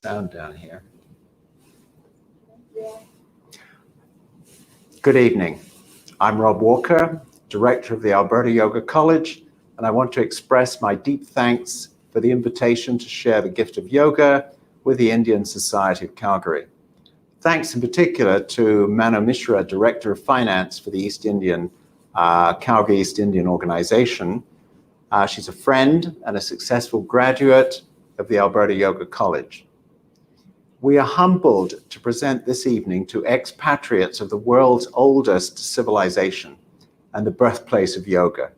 sound down here. Good evening. I'm Rob Walker, Director of the Alberta Yoga College, and I want to express my deep thanks for the invitation to share the gift of yoga with the Indian Society of Calgary. Thanks in particular to Mano Mishra, Director of Finance for the Calgary East Indian Organization. She's a friend and a successful graduate of the Alberta Yoga College. We are humbled to present this evening to expatriates of the world's oldest civilization and the birthplace of yoga.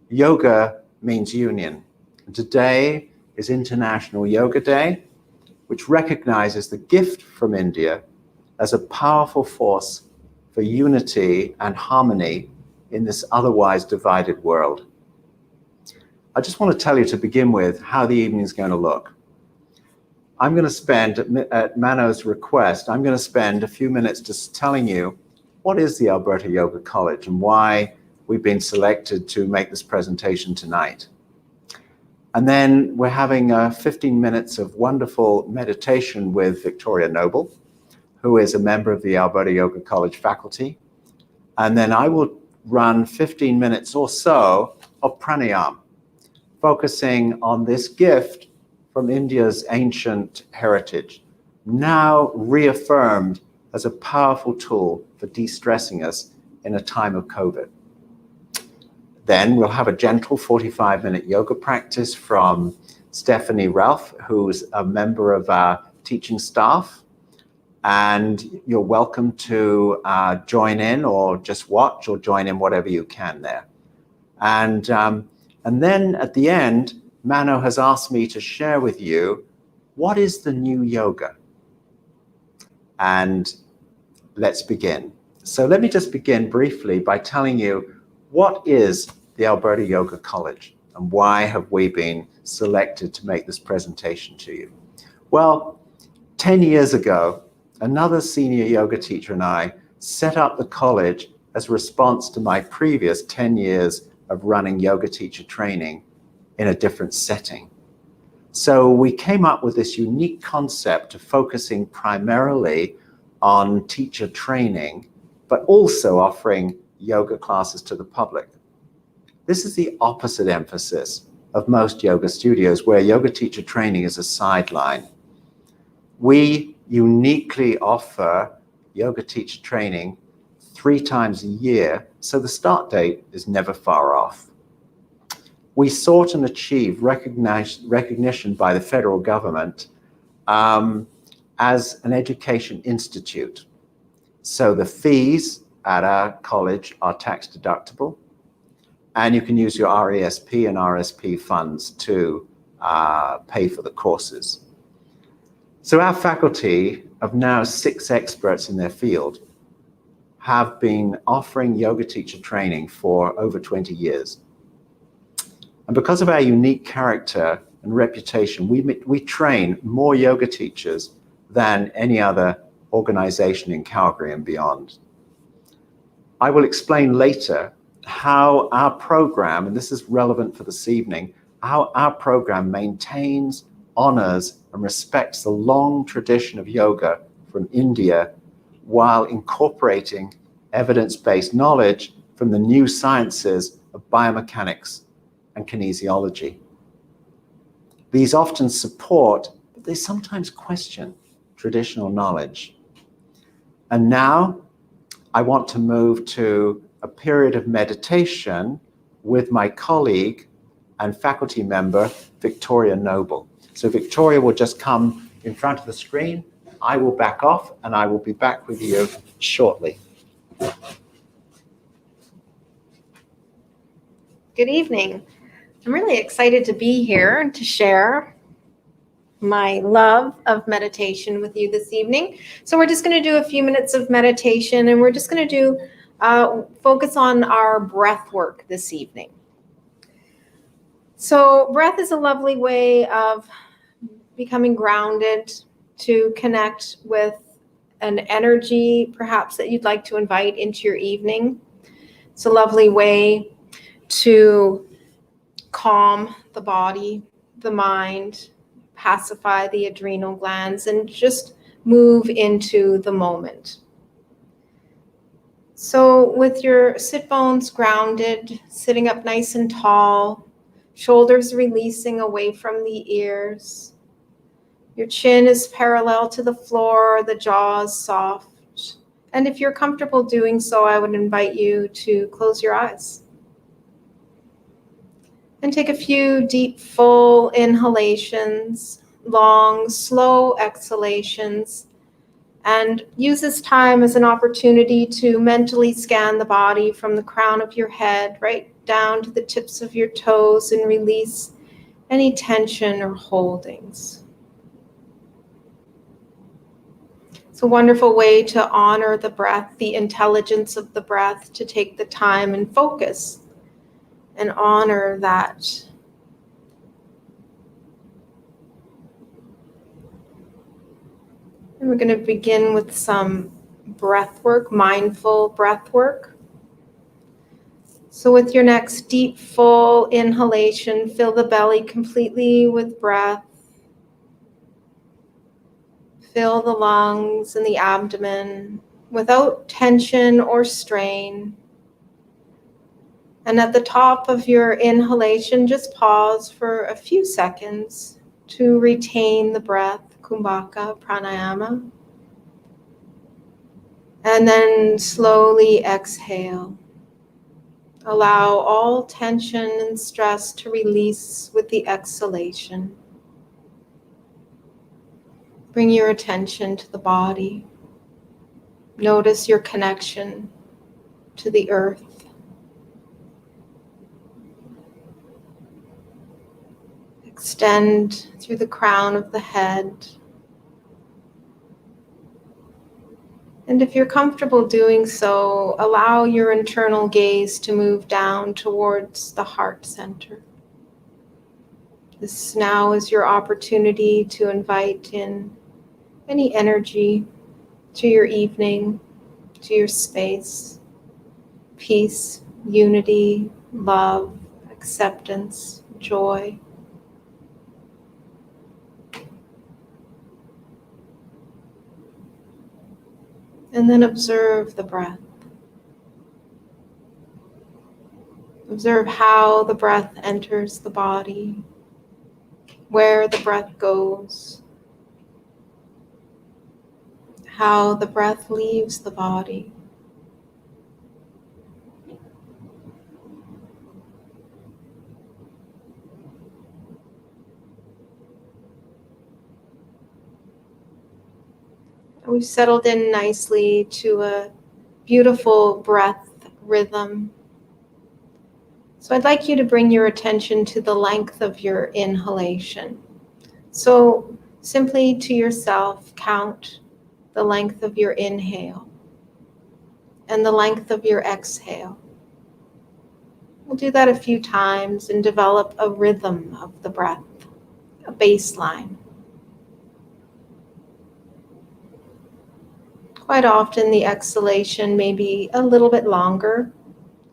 Yoga means union, and today is International Yoga Day, which recognizes the gift from India as a powerful force for unity and harmony in this otherwise divided world. I just want to tell you to begin with how the evening is going to look. I'm going to spend, at Mano's request, I'm going to spend a few minutes just telling you what is the Alberta Yoga College and why we've been selected to make this presentation tonight. And then we're having 15 minutes of wonderful meditation with Victoria Noble, who is a member of the Alberta Yoga College faculty. And then I will run 15 minutes or so of pranayama, focusing on this gift from India's ancient heritage, now reaffirmed as a powerful tool for de-stressing us in a time of COVID. Then we'll have a gentle 45-minute yoga practice from Stephanie Ralph, who's a member of our teaching staff. And you're welcome to join in or just watch or join in whatever you can there. And then at the end, Mano has asked me to share with you what is the new yoga. And let's begin. So let me just begin briefly by telling you what is the Alberta Yoga College and why have we been selected to make this presentation to you. Well, 10 years ago, another senior yoga teacher and I set up the college as a response to my previous 10 years of running yoga teacher training in a different setting. So we came up with this unique concept of focusing primarily on teacher training, but also offering yoga classes to the public. This is the opposite emphasis of most yoga studios, where yoga teacher training is a sideline. We uniquely offer yoga teacher training 3 times a year, so the start date is never far off. We sought and achieved recognition by the federal government as an education institute. So the fees at our college are tax deductible, and you can use your RESP and RSP funds to pay for the courses. So our faculty of now 6 experts in their field have been offering yoga teacher training for over 20 years. And because of our unique character and reputation, we train more yoga teachers than any other organization in Calgary and beyond. I will explain later how our program, and this is relevant for this evening, how our program maintains, honors, and respects the long tradition of yoga from India while incorporating evidence-based knowledge from the new sciences of biomechanics and kinesiology. These often support, but they sometimes question traditional knowledge. And now I want to move to a period of meditation with my colleague and faculty member, Victoria Noble. So Victoria will just come in front of the screen. I will back off and I will be back with you shortly. Good evening. I'm really excited to be here and to share my love of meditation with you this evening. So we're just going to do a few minutes of meditation, and we're just going to do focus on our breath work this evening. So breath is a lovely way of becoming grounded, to connect with an energy perhaps that you'd like to invite into your evening. It's a lovely way to calm the body, the mind, pacify the adrenal glands, and just move into the moment. So with your sit bones grounded, sitting up nice and tall, shoulders releasing away from the ears, your chin is parallel to the floor, the jaw is soft. And if you're comfortable doing so, I would invite you to close your eyes. And take a few deep, full inhalations, long, slow exhalations, and use this time as an opportunity to mentally scan the body from the crown of your head right down to the tips of your toes and release any tension or holdings. It's a wonderful way to honor the breath, the intelligence of the breath, to take the time and focus and honor that. And we're going to begin with some breath work, mindful breath work. So with your next deep, full inhalation, fill the belly completely with breath. Fill the lungs and the abdomen without tension or strain. And at the top of your inhalation, just pause for a few seconds to retain the breath, Kumbhaka Pranayama. And then slowly exhale. Allow all tension and stress to release with the exhalation. Bring your attention to the body. Notice your connection to the earth. Extend through the crown of the head. And if you're comfortable doing so, allow your internal gaze to move down towards the heart center. This now is your opportunity to invite in any energy to your evening, to your space, peace, unity, love, acceptance, joy. And then observe the breath. Observe how the breath enters the body, where the breath goes, how the breath leaves the body. We've settled in nicely to a beautiful breath rhythm. So I'd like you to bring your attention to the length of your inhalation. So simply to yourself, count the length of your inhale and the length of your exhale. We'll do that a few times and develop a rhythm of the breath, a baseline. Quite often the exhalation may be a little bit longer,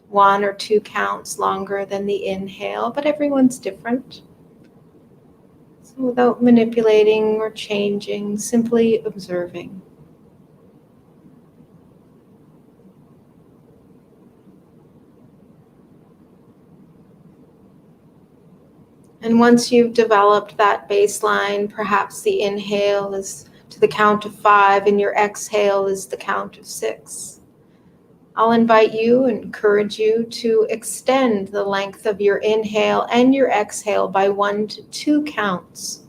1 or 2 counts longer than the inhale, but everyone's different. So without manipulating or changing, simply observing. And once you've developed that baseline, perhaps the inhale is to the count of 5 and your exhale is the count of 6. I'll invite you and encourage you to extend the length of your inhale and your exhale by 1 to 2 counts.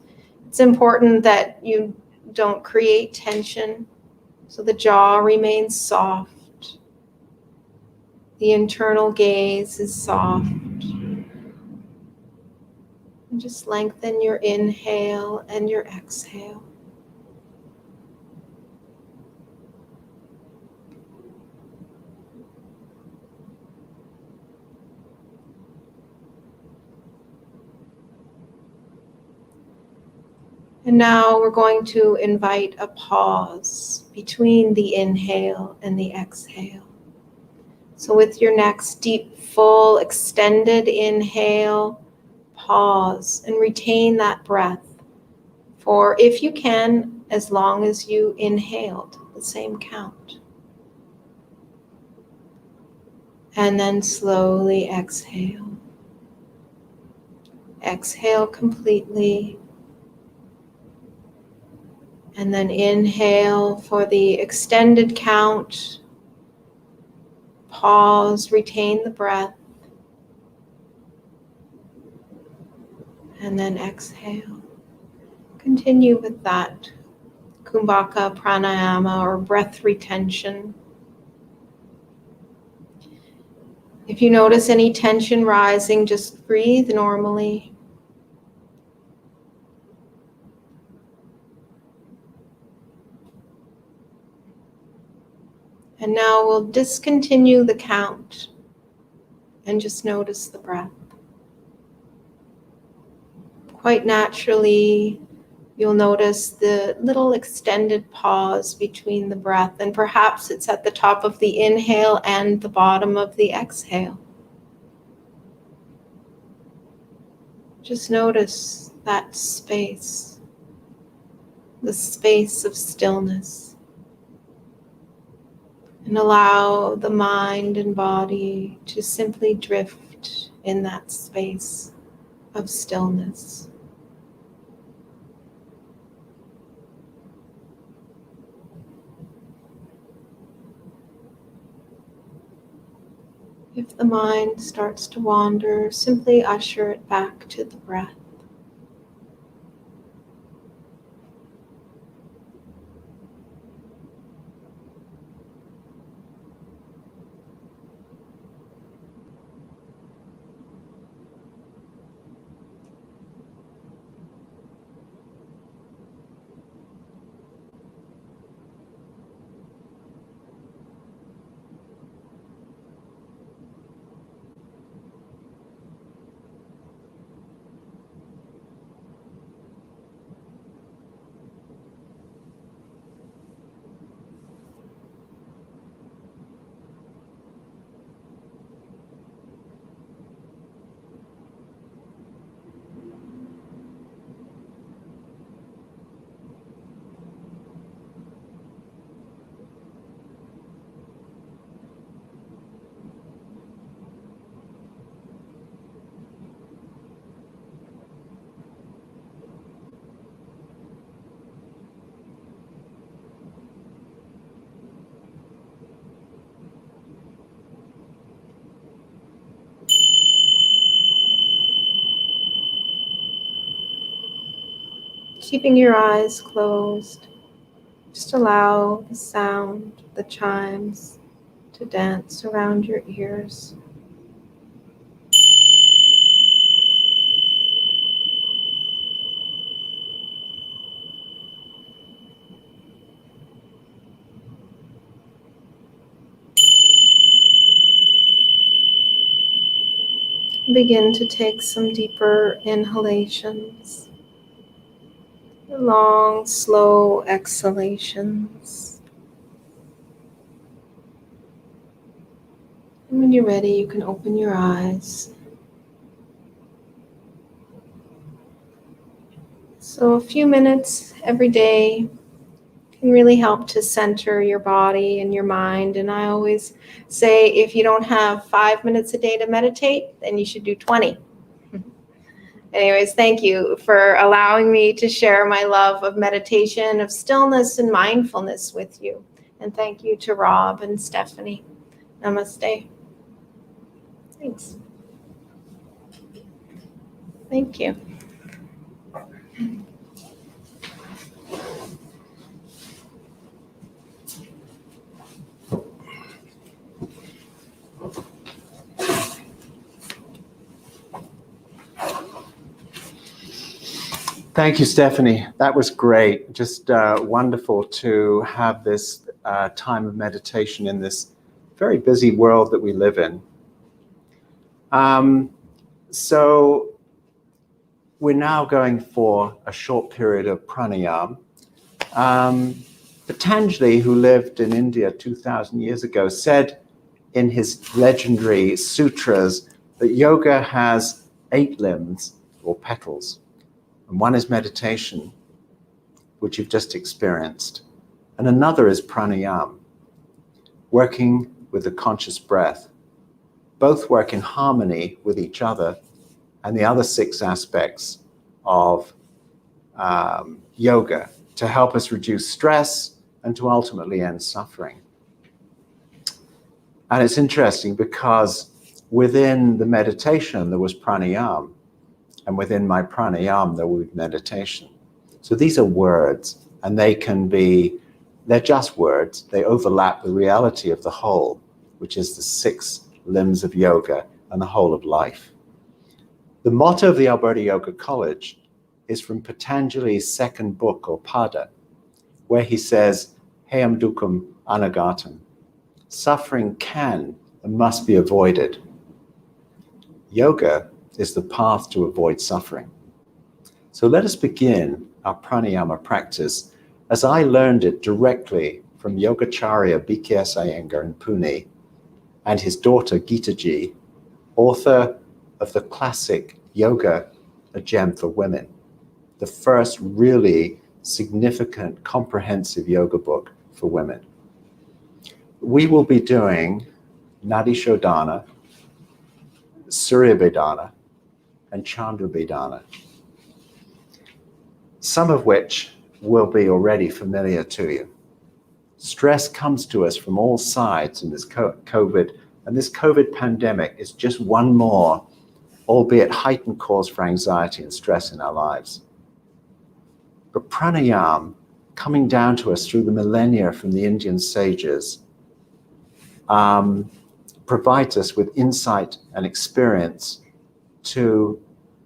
It's important that you don't create tension, so the jaw remains soft. The internal gaze is soft. And just lengthen your inhale and your exhale. And now we're going to invite a pause between the inhale and the exhale. So with your next deep, full, extended inhale, pause and retain that breath for, if you can, as long as you inhaled the same count. And then slowly exhale. Exhale completely. And then inhale for the extended count. Pause, retain the breath. And then exhale. Continue with that Kumbhaka pranayama or breath retention. If you notice any tension rising, just breathe normally. And now we'll discontinue the count and just notice the breath. Quite naturally, you'll notice the little extended pause between the breath, and perhaps it's at the top of the inhale and the bottom of the exhale. Just notice that space, the space of stillness, and allow the mind and body to simply drift in that space of stillness. If the mind starts to wander, simply usher it back to the breath. Keeping your eyes closed, just allow the sound, the chimes, to dance around your ears. Begin to take some deeper inhalations, long, slow exhalations. And when you're ready, you can open your eyes. So a few minutes every day can really help to center your body and your mind. And I always say, if you don't have 5 minutes a day to meditate, then you should do 20. Anyways, thank you for allowing me to share my love of meditation, of stillness and mindfulness with you. And thank you to Rob and Stephanie. Namaste. Thanks. Thank you. Thank you, Stephanie. That was great. Just wonderful to have this time of meditation in this very busy world that we live in. So we're now going for a short period of pranayama. Patanjali, who lived in India 2,000 years ago, said in his legendary sutras that yoga has 8 limbs or petals. And one is meditation, which you've just experienced. And another is pranayama, working with the conscious breath. Both work in harmony with each other and the other 6 aspects of yoga to help us reduce stress and to ultimately end suffering. And it's interesting because within the meditation there was pranayama, and within my pranayama there was meditation. So these are words, and they're just words. They overlap the reality of the whole, which is the 6 limbs of yoga and the whole of life. The motto of the Alberta Yoga College is from Patanjali's second book, or Pada, where he says, Hayam dukkam anagatam. Suffering can and must be avoided. Yoga is the path to avoid suffering. So let us begin our pranayama practice as I learned it directly from Yogacharya BKS Iyengar in Pune and his daughter Gitaji, author of the classic Yoga, A Gem for Women, the first really significant comprehensive yoga book for women. We will be doing Nadi Shodhana, Surya Vedana, and Chandra Vedana, some of which will be already familiar to you. Stress comes to us from all sides in this COVID, and this COVID pandemic is just one more, albeit heightened, cause for anxiety and stress in our lives. But pranayama, coming down to us through the millennia from the Indian sages, provides us with insight and experience to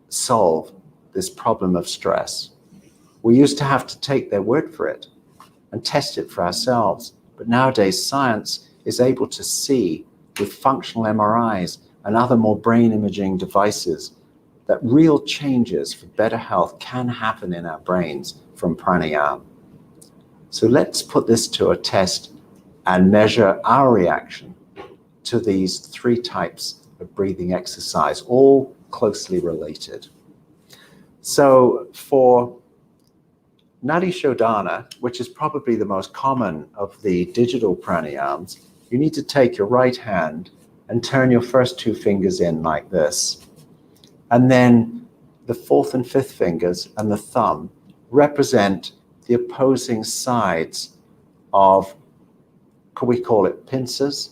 solve this problem of stress. We used to have to take their word for it and test it for ourselves. But nowadays, science is able to see with functional MRIs and other more brain imaging devices that real changes for better health can happen in our brains from pranayama. So let's put this to a test and measure our reaction to these 3 types of breathing exercise, all closely related. So for Nadi Shodhana, which is probably the most common of the digital pranayams, you need to take your right hand and turn your first 2 fingers in like this. And then the 4th and 5th fingers and the thumb represent the opposing sides of, could we call it pincers?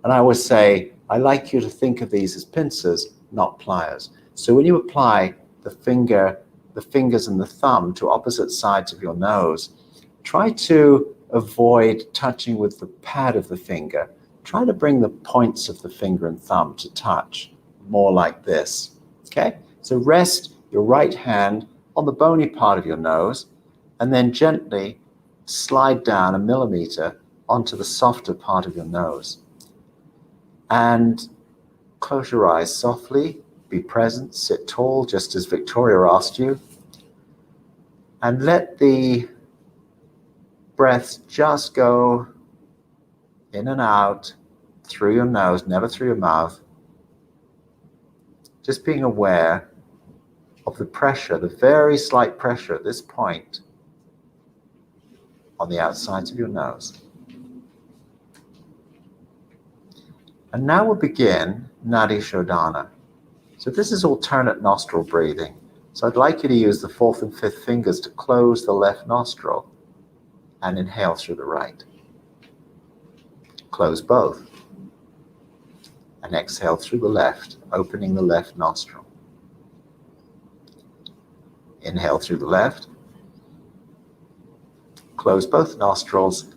And I always say, I like you to think of these as pincers, not pliers. So when you apply the fingers and the thumb to opposite sides of your nose, try to avoid touching with the pad of the finger. Try to bring the points of the finger and thumb to touch, more like this, okay? So rest your right hand on the bony part of your nose, and then gently slide down 1 millimeter onto the softer part of your nose. And close your eyes softly, be present, sit tall, just as Victoria asked you. And let the breath just go in and out through your nose, never through your mouth. Just being aware of the pressure, the very slight pressure at this point on the outsides of your nose. And now we'll begin Nadi Shodhana. So this is alternate nostril breathing. So I'd like you to use the 4th and 5th fingers to close the left nostril and inhale through the right. Close both. And exhale through the left, opening the left nostril. Inhale through the left. Close both nostrils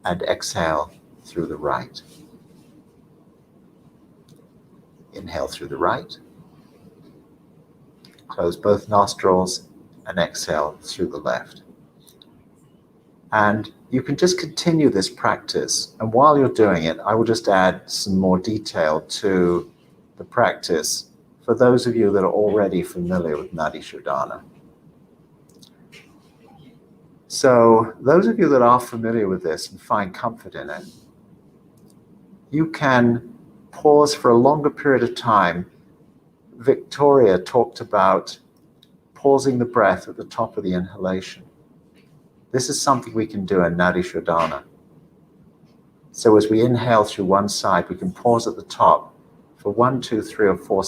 and exhale through the right. Inhale through the right. Close both nostrils and exhale through the left. And you can just continue this practice. And while you're doing it, I will just add some more detail to the practice for those of you that are already familiar with Nadi Shodhana. So those of you that are familiar with this and find comfort in it, you can pause for a longer period of time. Victoria talked about pausing the breath at the top of the inhalation. This is something we can do in Nadi Shodhana. So as we inhale through one side, we can pause at the top for 1, 2, 3, or 4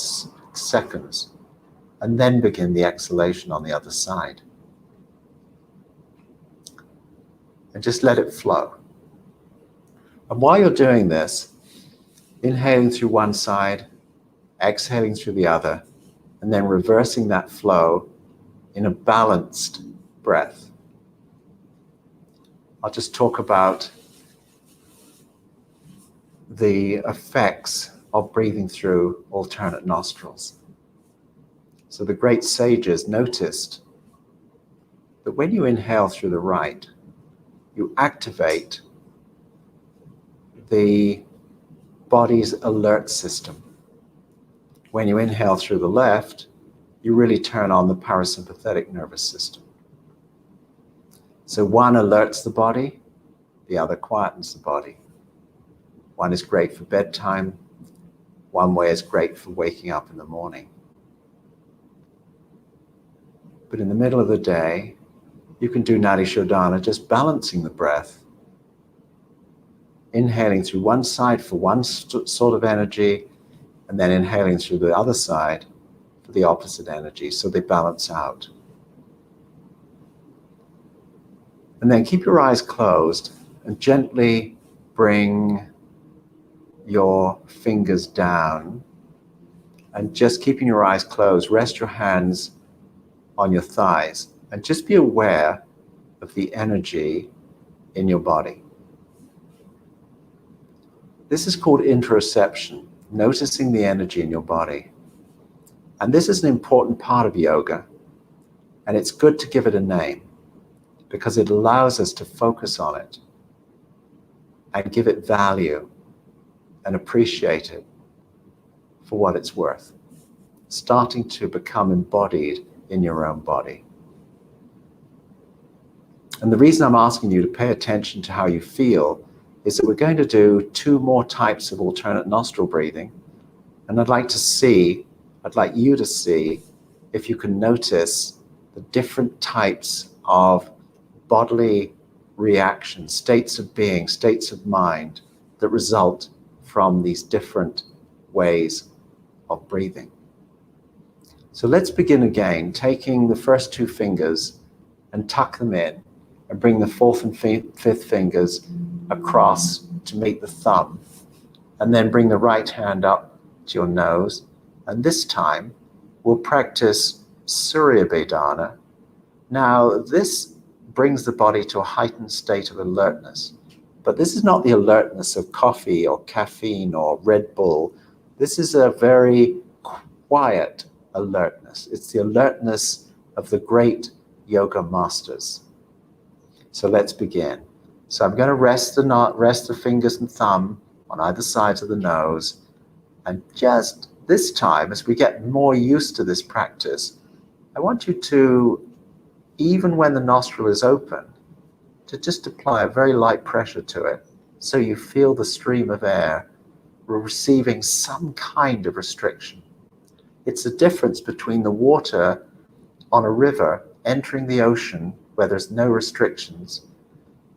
seconds, and then begin the exhalation on the other side. And just let it flow. And while you're doing this, inhaling through one side, exhaling through the other, and then reversing that flow in a balanced breath. I'll just talk about the effects of breathing through alternate nostrils. So the great sages noticed that when you inhale through the right, you activate the body's alert system. When you inhale through the left, you really turn on the parasympathetic nervous system. So one alerts the body, the other quietens the body. One is great for bedtime, one way is great for waking up in the morning. But in the middle of the day, you can do Nadi Shodhana, just balancing the breath, inhaling through one side for one sort of energy, and then inhaling through the other side for the opposite energy, so they balance out. And then keep your eyes closed and gently bring your fingers down, and just keeping your eyes closed, rest your hands on your thighs and just be aware of the energy in your body. This is called interoception, noticing the energy in your body. And this is an important part of yoga, and it's good to give it a name because it allows us to focus on it and give it value and appreciate it for what it's worth, starting to become embodied in your own body. And the reason I'm asking you to pay attention to how you feel is that we're going to do 2 more types of alternate nostril breathing. And I'd like you to see if you can notice the different types of bodily reactions, states of being, states of mind that result from these different ways of breathing. So let's begin again, taking the first 2 fingers and tuck them in, and bring the 4th and 5th fingers across to meet the thumb. And then bring the right hand up to your nose. And this time, we'll practice Surya Vedana. Now, this brings the body to a heightened state of alertness. But this is not the alertness of coffee or caffeine or Red Bull. This is a very quiet alertness. It's the alertness of the great yoga masters. So let's begin. So I'm going to rest the fingers and thumb on either sides of the nose. And just this time, as we get more used to this practice, I want you to, even when the nostril is open, to just apply a very light pressure to it so you feel the stream of air receiving some kind of restriction. It's the difference between the water on a river entering the ocean where there's no restrictions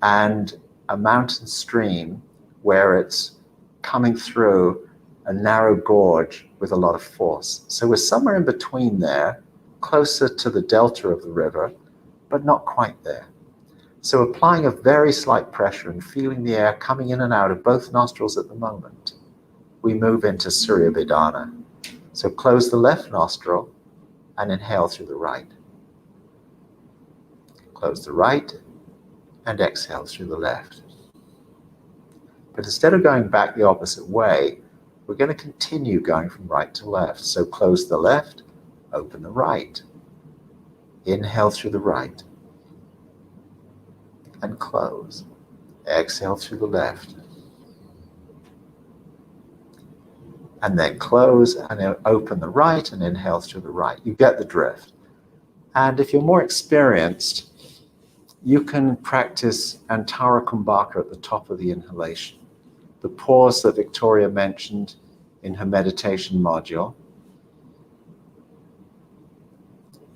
and a mountain stream where it's coming through a narrow gorge with a lot of force. So we're somewhere in between there, closer to the delta of the river, but not quite there. So applying a very slight pressure and feeling the air coming in and out of both nostrils at the moment, we move into Surya Vedana. So close the left nostril and inhale through the right. Close the right and exhale through the left. But instead of going back the opposite way, we're going to continue going from right to left. So close the left, open the right. Inhale through the right. And close. Exhale through the left. And then close and open the right and inhale through the right. You get the drift. And if you're more experienced, you can practice Antara Kumbhaka at the top of the inhalation. The pause that Victoria mentioned in her meditation module.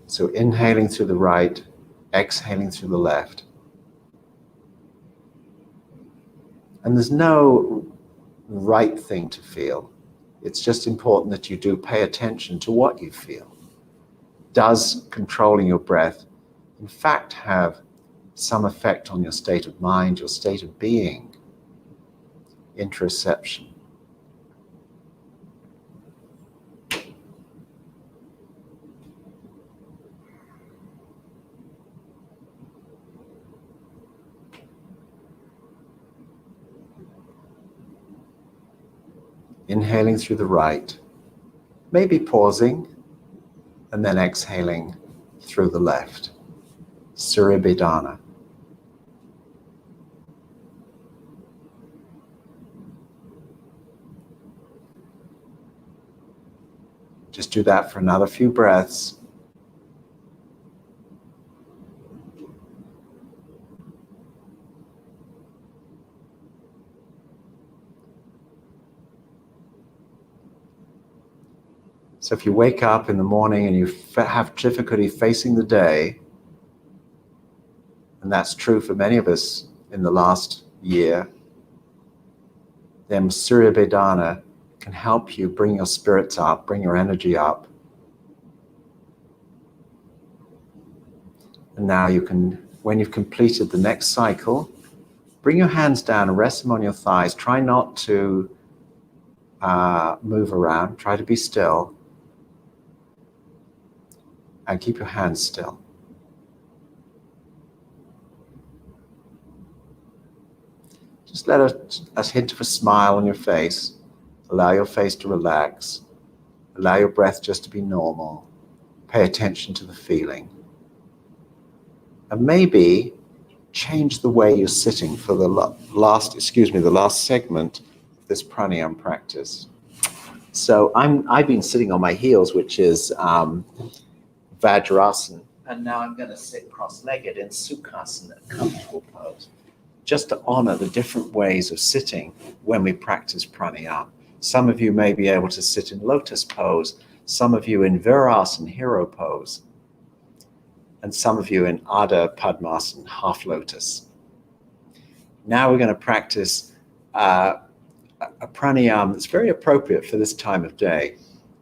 So inhaling through the right, exhaling through the left. And there's no right thing to feel. It's just important that you do pay attention to what you feel. Does controlling your breath, in fact, have some effect on your state of mind, your state of being? Interoception. Inhaling through the right, maybe pausing, and then exhaling through the left. Surya Bedana. Just do that for another few breaths. So if you wake up in the morning and you have difficulty facing the day, and that's true for many of us in the last year, then Surya Bedana can help you bring your spirits up, bring your energy up. And now you can, when you've completed the next cycle, bring your hands down and rest them on your thighs. Try not to move around. Try to be still. And keep your hands still. Just let a hint of a smile on your face. Allow your face to relax. Allow your breath just to be normal. Pay attention to the feeling. And maybe change the way you're sitting for the last segment of this pranayama practice. So I've been sitting on my heels, which is Vajrasana, and now I'm going to sit cross-legged in Sukhasana, a comfortable pose, just to honor the different ways of sitting when we practice pranayama. Some of you may be able to sit in lotus pose, some of you in Virasana, hero pose, and some of you in Ardha Padmasana, half lotus. Now we're going to practice a pranayama that's very appropriate for this time of day,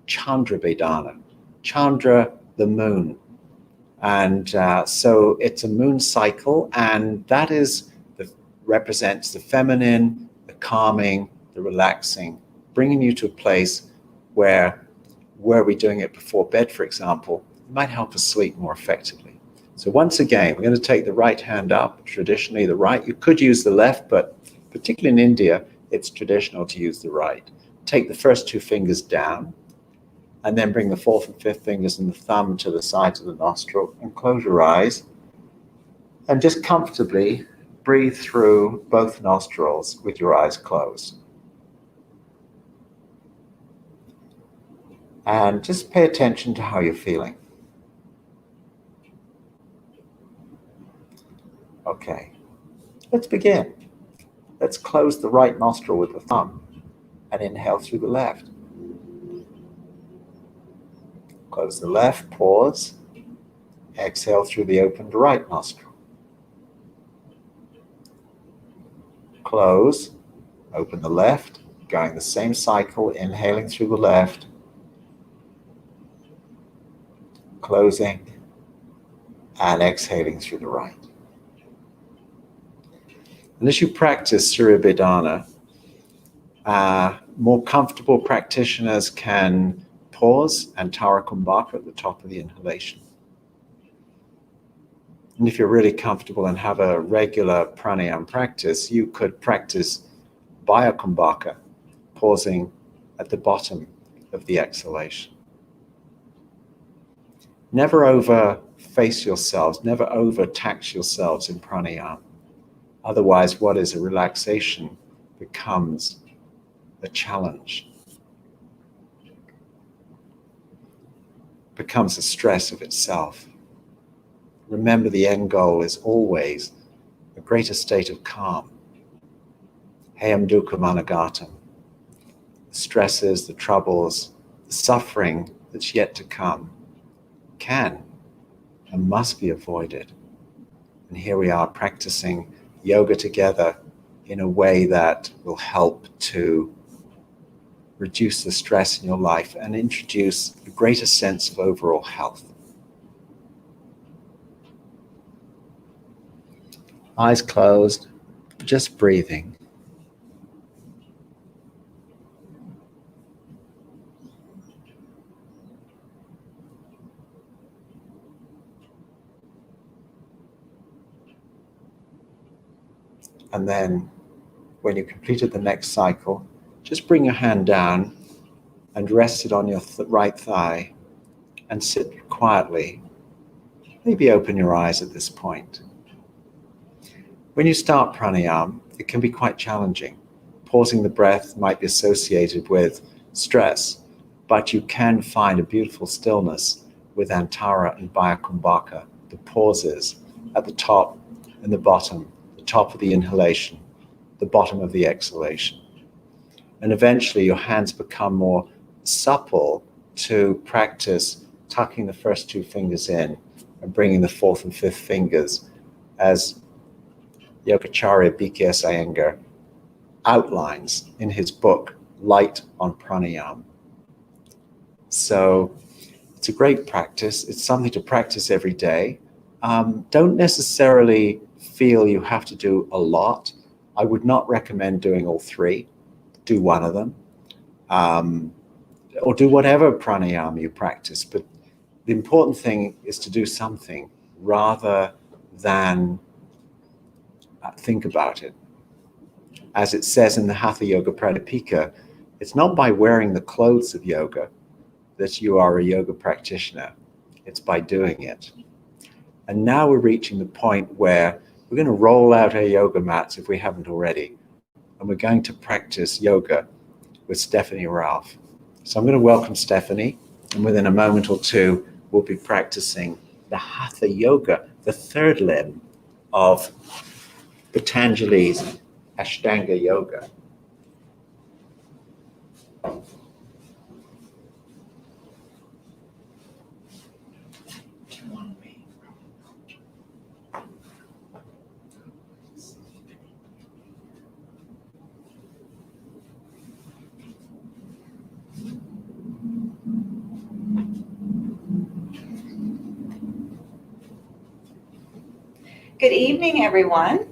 Chandra Bedana. Chandra, the moon. And so it's a moon cycle, and that represents the feminine, the calming, the relaxing, bringing you to a place where, were we doing it before bed, for example, it might help us sleep more effectively. So once again, we're going to take the right hand up, traditionally the right. You could use the left, but particularly in India, it's traditional to use the right. Take the first two fingers down, and then bring the fourth and fifth fingers and the thumb to the sides of the nostril, and close your eyes. And just comfortably breathe through both nostrils with your eyes closed. And just pay attention to how you're feeling. Okay, let's begin. Let's close the right nostril with the thumb and inhale through the left. Close the left, pause, exhale through the opened right nostril. Close, open the left, going the same cycle, inhaling through the left, closing, and exhaling through the right. And as you practice Surya Bedana, more comfortable practitioners can pause and Tara Kumbhaka at the top of the inhalation. And if you're really comfortable and have a regular pranayama practice, you could practice Baya Kumbhaka, pausing at the bottom of the exhalation. Never over-face yourselves, never over-tax yourselves in pranayama. Otherwise, what is a relaxation becomes a challenge, becomes a stress of itself. Remember, the end goal is always a greater state of calm. Hayam dukkha managatam. The stresses, the troubles, the suffering that's yet to come can and must be avoided. And here we are practicing yoga together in a way that will help to reduce the stress in your life and introduce a greater sense of overall health. Eyes closed, just breathing. And then when you completed the next cycle, just bring your hand down and rest it on your right thigh and sit quietly. Maybe open your eyes at this point. When you start pranayama, it can be quite challenging. Pausing the breath might be associated with stress, but you can find a beautiful stillness with Antara and Bhayakumbhaka, the pauses at the top and the bottom, the top of the inhalation, the bottom of the exhalation. And eventually your hands become more supple to practice tucking the first two fingers in and bringing the fourth and fifth fingers, as Yogacharya B.K.S. Iyengar outlines in his book, Light on Pranayama. So it's a great practice. It's something to practice every day. Don't necessarily feel you have to do a lot. I would not recommend doing all three. Do one of them. Or do whatever pranayama you practice. But the important thing is to do something rather than think about it. As it says in the Hatha Yoga Pradipika, it's not by wearing the clothes of yoga that you are a yoga practitioner. It's by doing it. And now we're reaching the point where we're going to roll out our yoga mats if we haven't already. And we're going to practice yoga with Stephanie Ralph. So I'm going to welcome Stephanie. And within a moment or two, we'll be practicing the Hatha Yoga, the third limb of Patanjali's Ashtanga Yoga. Good evening, everyone.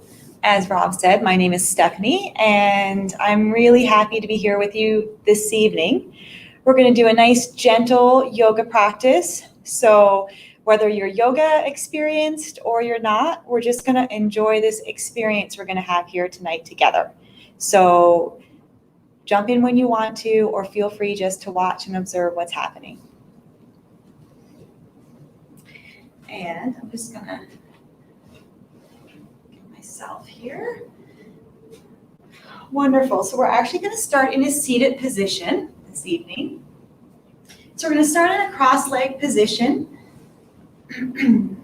As Rob said, my name is Stephanie, and I'm really happy to be here with you this evening. We're going to do a nice, gentle yoga practice. So whether you're yoga experienced or you're not, we're just going to enjoy this experience we're going to have here tonight together. So jump in when you want to, or feel free just to watch and observe what's happening. And I'm just going to myself here. Wonderful. So we're actually going to start in a seated position this evening. So we're going to start in a cross-legged position. And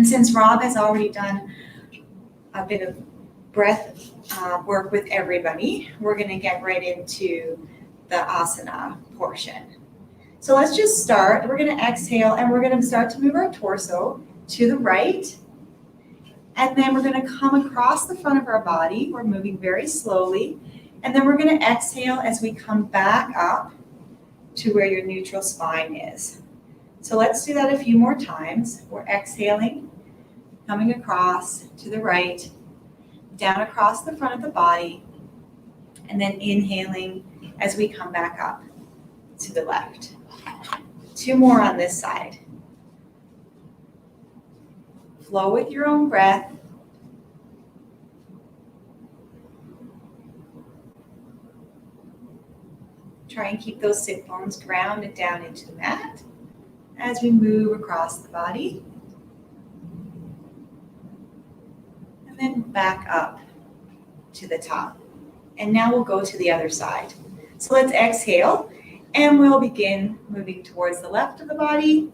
since Rob has already done a bit of breath work with everybody, we're going to get right into the asana portion. So let's just start. We're going to exhale and we're going to start to move our torso to the right. And then we're going to come across the front of our body. We're moving very slowly. And then we're going to exhale as we come back up to where your neutral spine is. So let's do that a few more times. We're exhaling, coming across to the right, down across the front of the body, and then inhaling as we come back up to the left. Two more on this side. Flow with your own breath. Try and keep those sit bones grounded down into the mat as we move across the body. And then back up to the top. And now we'll go to the other side. So let's exhale and we'll begin moving towards the left of the body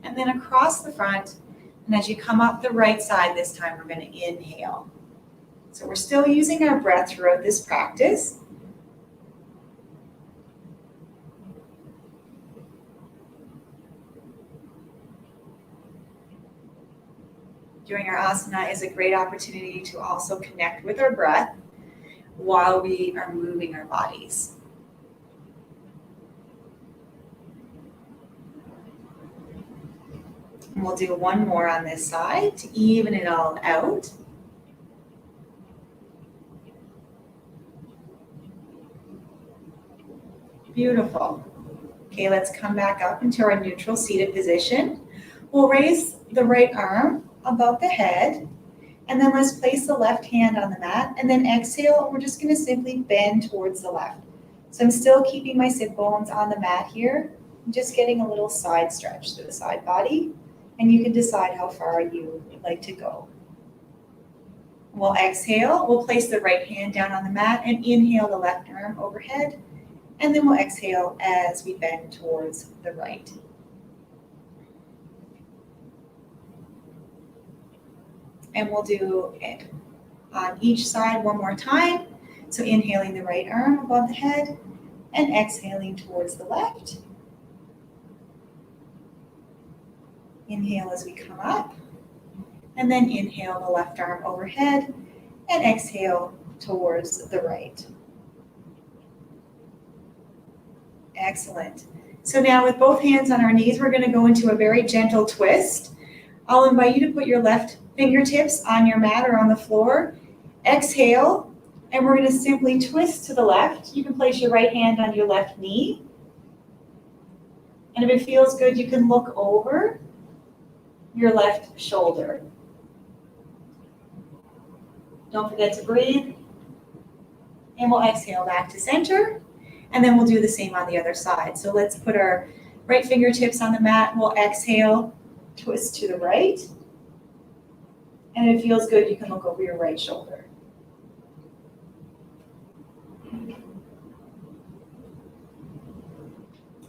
and then across the front. And as you come up the right side this time, we're going to inhale. So we're still using our breath throughout this practice. Doing our asana is a great opportunity to also connect with our breath. while we are moving our bodies. And we'll do one more on this side to even it all out. Beautiful. Okay, let's come back up into our neutral seated position. We'll raise the right arm above the head, and then let's place the left hand on the mat, and then exhale, we're just gonna simply bend towards the left. So I'm still keeping my sit bones on the mat here. I'm just getting a little side stretch through the side body, and you can decide how far you would like to go. We'll exhale, we'll place the right hand down on the mat and inhale the left arm overhead, and then we'll exhale as we bend towards the right. And we'll do it on each side one more time. So inhaling the right arm above the head and exhaling towards the left. Inhale as we come up, and then inhale the left arm overhead and exhale towards the right. Excellent. So now with both hands on our knees, we're going to go into a very gentle twist. I'll invite you to put your left fingertips on your mat or on the floor. Exhale, and we're going to simply twist to the left. You can place your right hand on your left knee. And if it feels good, you can look over your left shoulder. Don't forget to breathe. And we'll exhale back to center. And then we'll do the same on the other side. So let's put our right fingertips on the mat. We'll exhale, twist to the right. And if it feels good, you can look over your right shoulder.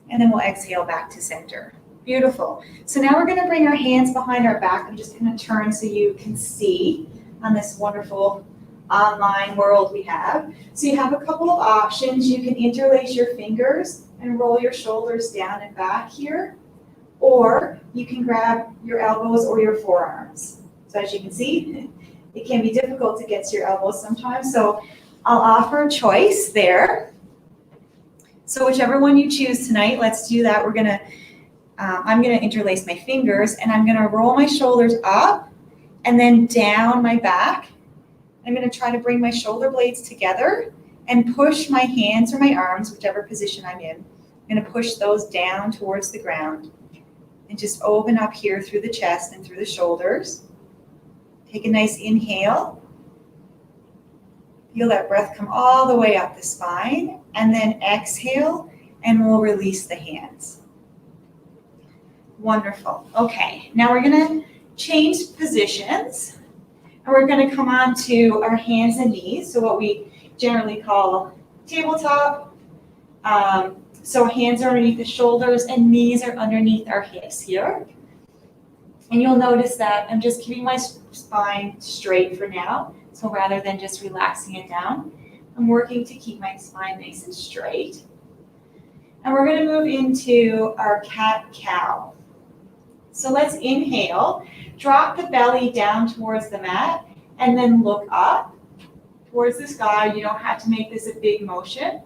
And then we'll exhale back to center. Beautiful. So now we're going to bring our hands behind our back. I'm just going to turn so you can see on this wonderful online world we have. So you have a couple of options. You can interlace your fingers and roll your shoulders down and back here, or you can grab your elbows or your forearms. So as you can see, it can be difficult to get to your elbows sometimes. So I'll offer a choice there. So whichever one you choose tonight, let's do that. I'm gonna interlace my fingers, and I'm gonna roll my shoulders up and then down my back. I'm going to try to bring my shoulder blades together and push my hands or my arms, whichever position I'm in. I'm going to push those down towards the ground and just open up here through the chest and through the shoulders. Take a nice inhale. Feel that breath come all the way up the spine, and then exhale, and we'll release the hands. Wonderful. Okay, now we're going to change positions. And we're going to come on to our hands and knees, so what we generally call tabletop. So hands are underneath the shoulders and knees are underneath our hips here. And you'll notice that I'm just keeping my spine straight for now. So rather than just relaxing it down, I'm working to keep my spine nice and straight. And we're going to move into our cat-cow. So let's inhale. Drop the belly down towards the mat and then look up towards the sky. You don't have to make this a big motion.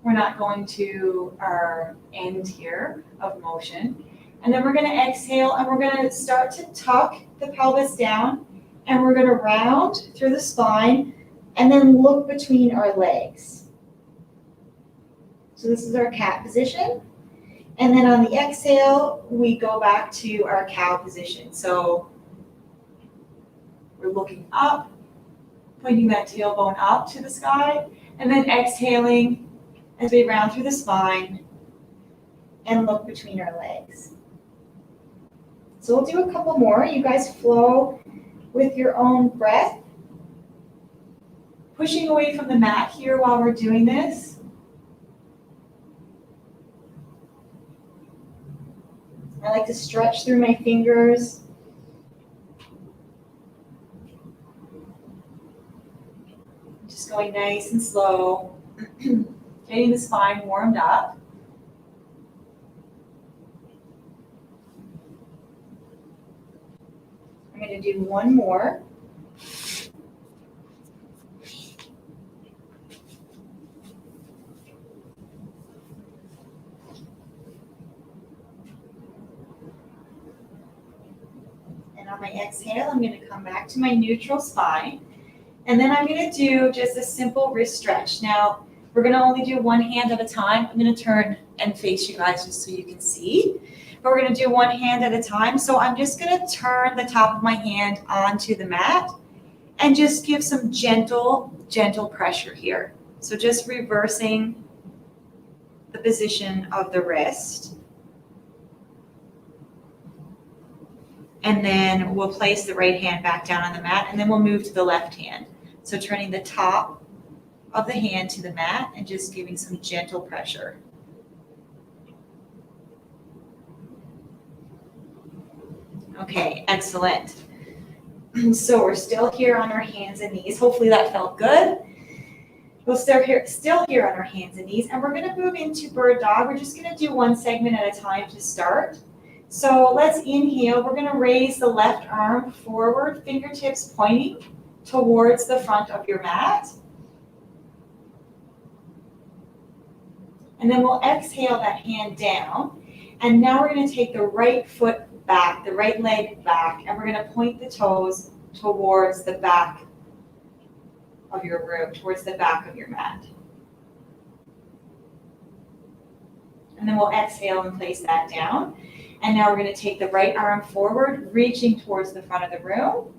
We're not going to our end here of motion. And then we're going to exhale, and we're going to start to tuck the pelvis down, and we're going to round through the spine and then look between our legs. So this is our cat position. And then on the exhale, we go back to our cow position. So we're looking up, pointing that tailbone up to the sky, and then exhaling as we round through the spine and look between our legs. So we'll do a couple more. You guys flow with your own breath. Pushing away from the mat here while we're doing this. I like to stretch through my fingers. Just going nice and slow, getting the spine warmed up. I'm going to do one more. on my exhale, I'm going to come back to my neutral spine. And then I'm going to do just a simple wrist stretch. Now, we're going to only do one hand at a time. I'm going to turn and face you guys just so you can see. But we're going to do one hand at a time. So I'm just going to turn the top of my hand onto the mat and just give some gentle, gentle pressure here. So just reversing the position of the wrist. And then we'll place the right hand back down on the mat, and then we'll move to the left hand. So turning the top of the hand to the mat and just giving some gentle pressure. Okay, excellent. So we're still here on our hands and knees. Hopefully that felt good. We'll still here on our hands and knees, and we're going to move into bird dog. We're just going to do one segment at a time to start. So let's inhale. We're going to raise the left arm forward, fingertips pointing towards the front of your mat. And then we'll exhale that hand down. And now we're going to take the right foot back, the right leg back, and we're going to point the toes towards the back of your room, towards the back of your mat. And then we'll exhale and place that down. And now we're going to take the right arm forward, reaching towards the front of the room.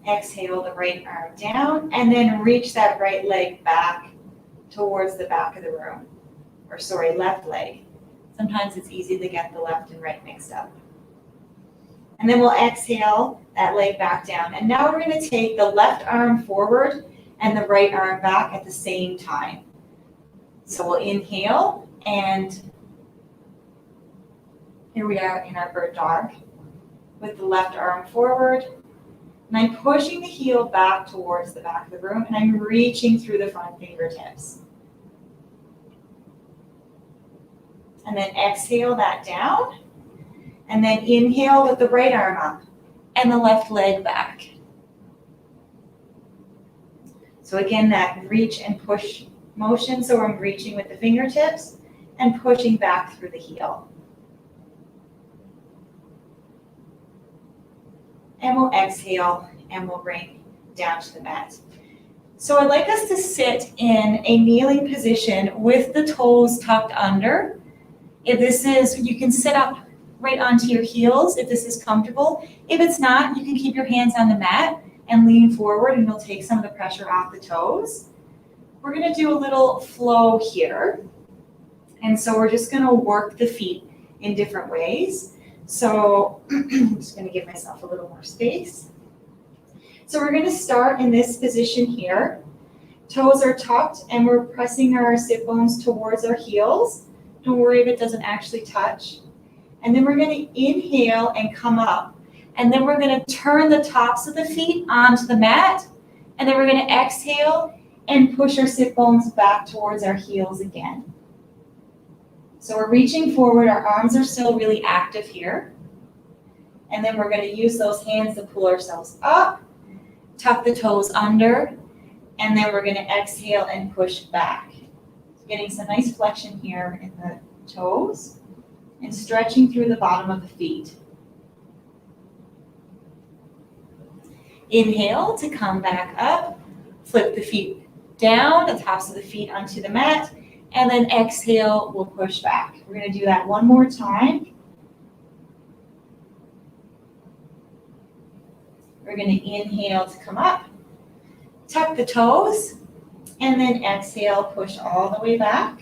Exhale the right arm down, and then reach that right leg back towards the back of the room. Or sorry, left leg. Sometimes it's easy to get the left and right mixed up. And then we'll exhale that leg back down. And now we're going to take the left arm forward and the right arm back at the same time. So we'll inhale, and here we are in our bird dog with the left arm forward. And I'm pushing the heel back towards the back of the room, and I'm reaching through the front fingertips. And then exhale that down, and then inhale with the right arm up and the left leg back. So again, that reach and push motion. So I'm reaching with the fingertips and pushing back through the heel. And we'll exhale and we'll bring down to the mat. So I'd like us to sit in a kneeling position with the toes tucked under. If this is, you can sit up right onto your heels if this is comfortable. If it's not, you can keep your hands on the mat and lean forward, and you'll take some of the pressure off the toes. We're going to do a little flow here. And so we're just going to work the feet in different ways. So I'm just going to give myself a little more space. So we're going to start in this position here. Toes are tucked, and we're pressing our sit bones towards our heels. Don't worry if it doesn't actually touch. And then we're going to inhale and come up. And then we're going to turn the tops of the feet onto the mat. And then we're going to exhale and push our sit bones back towards our heels again. So we're reaching forward. Our arms are still really active here. And then we're going to use those hands to pull ourselves up, tuck the toes under, and then we're going to exhale and push back. So getting some nice flexion here in the toes and stretching through the bottom of the feet. Inhale to come back up, flip the feet down, the tops of the feet onto the mat, and then exhale, we'll push back. We're going to do that one more time. We're going to inhale to come up, tuck the toes, and then exhale, push all the way back.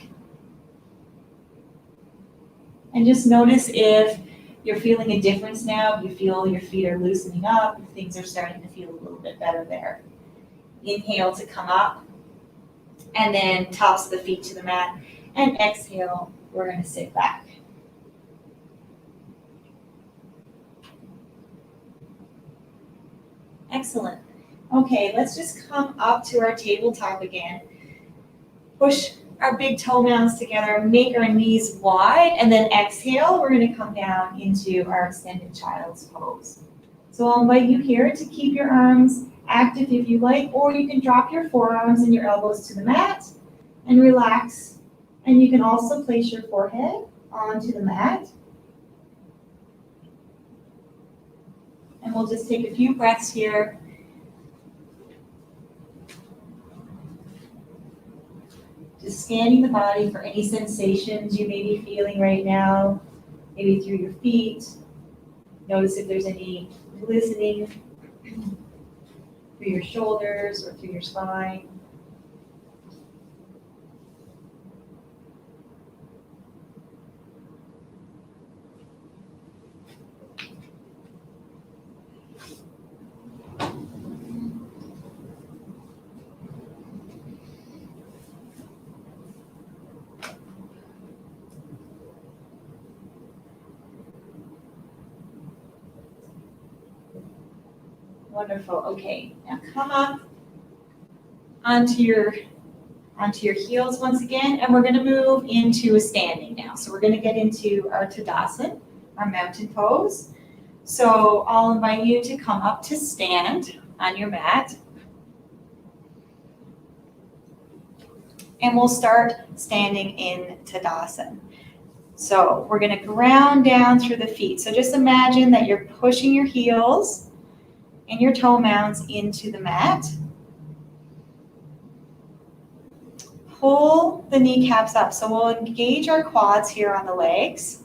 And just notice if you're feeling a difference now, if you feel your feet are loosening up, if things are starting to feel a little bit better there. Inhale to come up, and then tops of the feet to the mat, and exhale, we're going to sit back. Excellent. Okay, let's just come up to our tabletop again. Push our big toe mounds together, make our knees wide, and then exhale, we're going to come down into our extended child's pose. So I'll invite you here to keep your arms active if you like, or you can drop your forearms and your elbows to the mat and relax. And you can also place your forehead onto the mat. And we'll just take a few breaths here. Just scanning the body for any sensations you may be feeling right now, maybe through your feet. Notice if there's any glistening through your shoulders or through your spine. Wonderful. Okay, now come up onto your heels once again, and we're going to move into a standing now. So we're going to get into our Tadasana, our mountain pose. So I'll invite you to come up to stand on your mat. And we'll start standing in Tadasana. So we're going to ground down through the feet. So just imagine that you're pushing your heels and your toe mounds into the mat. Pull the kneecaps up. So we'll engage our quads here on the legs.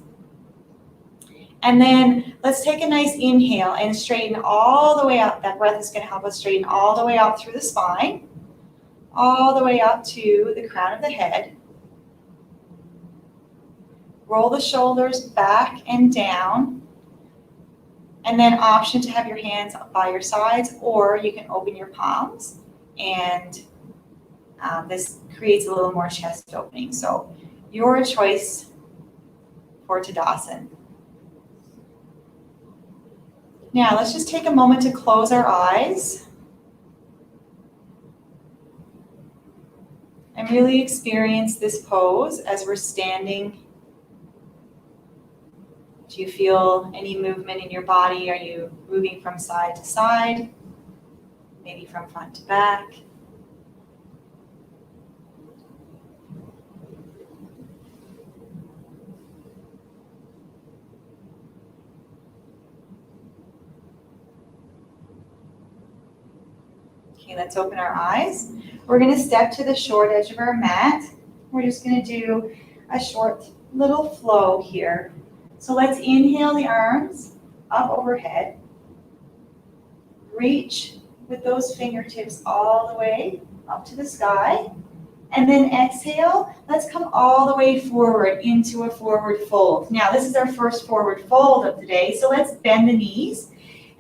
And then let's take a nice inhale and straighten all the way up. That breath is going to help us straighten all the way out through the spine, all the way up to the crown of the head. Roll the shoulders back and down. And then option to have your hands by your sides, or you can open your palms, and this creates a little more chest opening. So your choice for Tadasana. Now let's just take a moment to close our eyes and really experience this pose as we're standing. Do you feel any movement in your body? Are you moving from side to side? Maybe from front to back? Okay, let's open our eyes. We're going to step to the short edge of our mat. We're just going to do a short little flow here. So let's inhale the arms up overhead. Reach with those fingertips all the way up to the sky. And then exhale, let's come all the way forward into a forward fold. Now this is our first forward fold of the day, so let's bend the knees.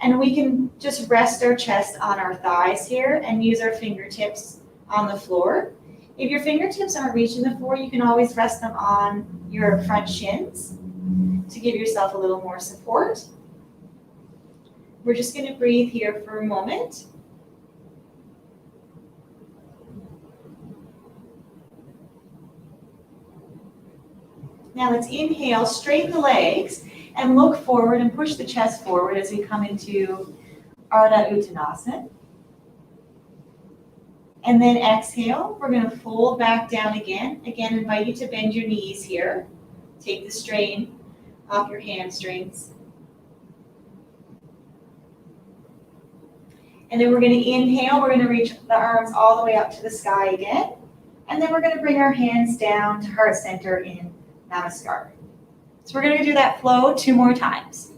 And we can just rest our chest on our thighs here and use our fingertips on the floor. If your fingertips aren't reaching the floor, you can always rest them on your front shins to give yourself a little more support. We're just going to breathe here for a moment. Now let's inhale, straighten the legs, and look forward and push the chest forward as we come into Ardha Uttanasana. And then exhale, we're going to fold back down again. Again, invite you to bend your knees here. Take the strain off your hamstrings. And then we're going to inhale, we're going to reach the arms all the way up to the sky again. And then we're going to bring our hands down to heart center in Namaskar. So we're going to do that flow 2 more times.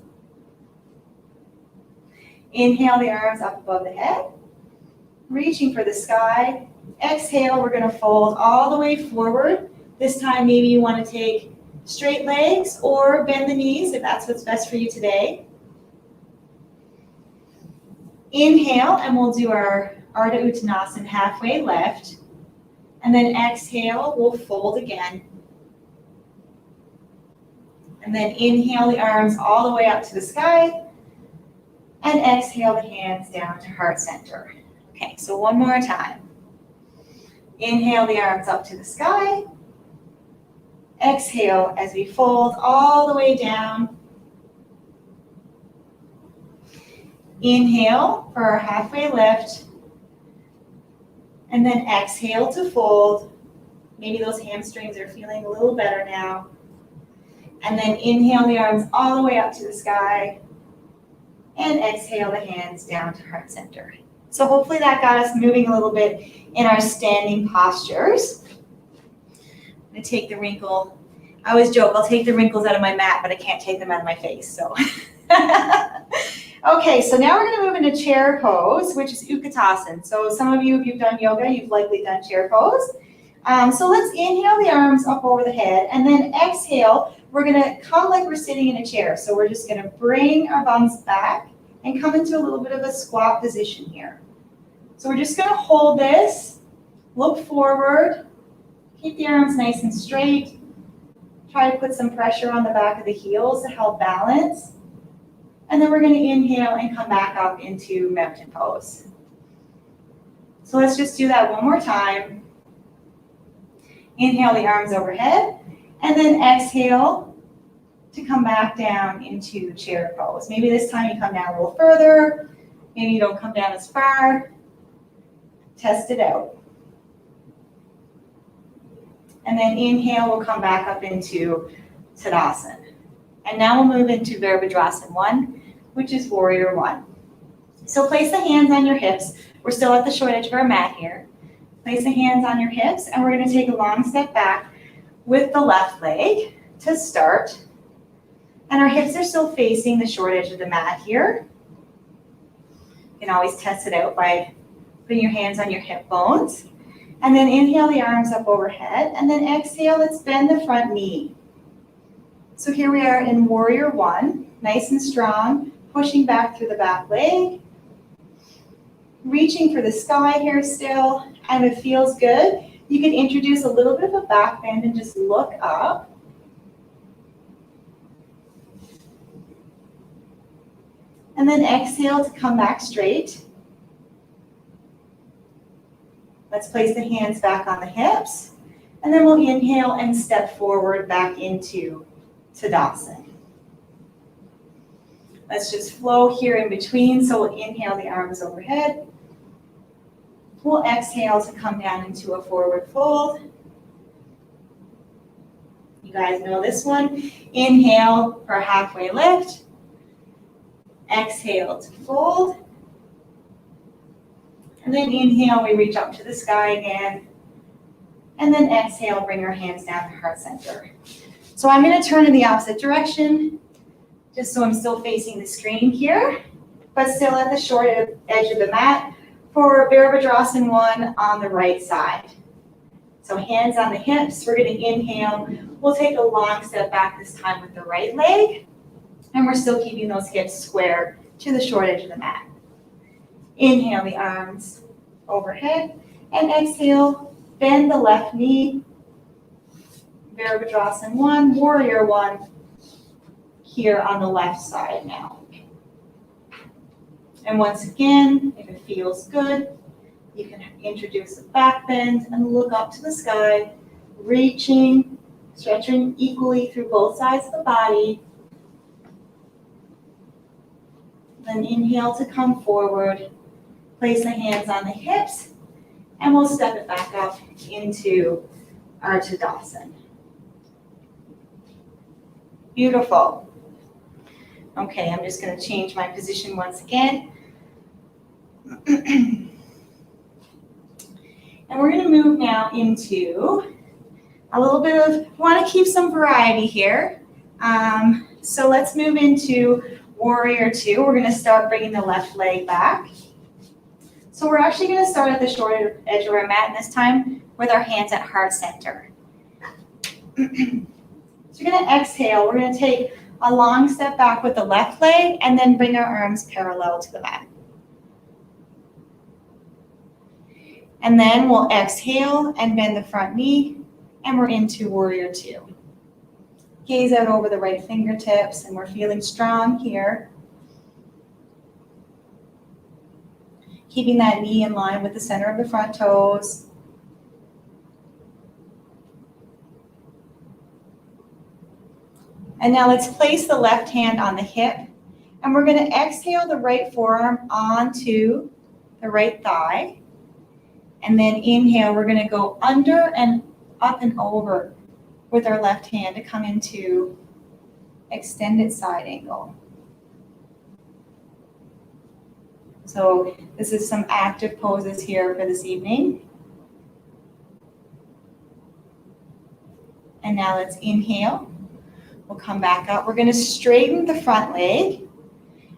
Inhale the arms up above the head, reaching for the sky. Exhale, we're going to fold all the way forward. This time maybe you want to take straight legs or bend the knees if that's what's best for you today. Inhale, and we'll do our Ardha Uttanasana halfway left. And then exhale, we'll fold again. And then inhale the arms all the way up to the sky. And exhale the hands down to heart center. Okay, so one more time. Inhale the arms up to the sky. Exhale as we fold all the way down. Inhale for our halfway lift. And then exhale to fold. Maybe those hamstrings are feeling a little better now. And then inhale the arms all the way up to the sky. And exhale the hands down to heart center. So hopefully that got us moving a little bit in our standing postures. I'm gonna take the wrinkle. I always joke, I'll take the wrinkles out of my mat, but I can't take them out of my face, so. Okay, so now we're gonna move into chair pose, which is Utkatasana. So some of you, if you've done yoga, you've likely done chair pose. So let's inhale the arms up over the head, and then exhale, we're gonna come like we're sitting in a chair. So we're just gonna bring our bums back and come into a little bit of a squat position here. So we're just gonna hold this, look forward, keep the arms nice and straight. Try to put some pressure on the back of the heels to help balance. And then we're going to inhale and come back up into mountain pose. So let's just do that one more time. Inhale the arms overhead, and then exhale to come back down into chair pose. Maybe this time you come down a little further. Maybe you don't come down as far. Test it out. And then inhale, we'll come back up into Tadasana. And now we'll move into Virabhadrasana 1, which is Warrior 1. So place the hands on your hips. We're still at the short edge of our mat here. Place the hands on your hips, and we're going to take a long step back with the left leg to start. And our hips are still facing the short edge of the mat here. You can always test it out by putting your hands on your hip bones. And then inhale the arms up overhead, and then exhale, let's bend the front knee. So here we are in Warrior 1, nice and strong, pushing back through the back leg, reaching for the sky here still, and it feels good. You can introduce a little bit of a back bend and just look up. And then exhale to come back straight. Let's place the hands back on the hips, and then we'll inhale and step forward back into Tadasana. Let's just flow here in between. So we'll inhale the arms overhead. We'll exhale to come down into a forward fold. You guys know this one. Inhale for a halfway lift. Exhale to fold. And then inhale, we reach up to the sky again. And then exhale, bring our hands down to heart center. So I'm going to turn in the opposite direction, just so I'm still facing the screen here, but still at the short edge of the mat for Virabhadrasana 1 on the right side. So hands on the hips, we're going to inhale. We'll take a long step back this time with the right leg, and we're still keeping those hips square to the short edge of the mat. Inhale the arms overhead, and exhale, bend the left knee. Virabhadrasana 1, Warrior 1, here on the left side now. And once again, if it feels good, you can introduce a back bend and look up to the sky, reaching, stretching equally through both sides of the body. Then inhale to come forward, place the hands on the hips, and we'll step it back up into our Tadasana. Beautiful. Okay, I'm just going to change my position once again. And we're going to move now into a little bit of, want to keep some variety here. So let's move into Warrior 2. We're going to start bringing the left leg back. So we're actually going to start at the short edge of our mat, and this time with our hands at heart center. So you're going to exhale. We're going to take a long step back with the left leg and then bring our arms parallel to the mat. And then we'll exhale and bend the front knee, and we're into Warrior 2. Gaze out over the right fingertips, and we're feeling strong here. Keeping that knee in line with the center of the front toes. And now let's place the left hand on the hip, and we're going to exhale the right forearm onto the right thigh. And then inhale, we're going to go under and up and over with our left hand to come into extended side angle. So this is some active poses here for this evening. And now let's inhale. We'll come back up. We're going to straighten the front leg.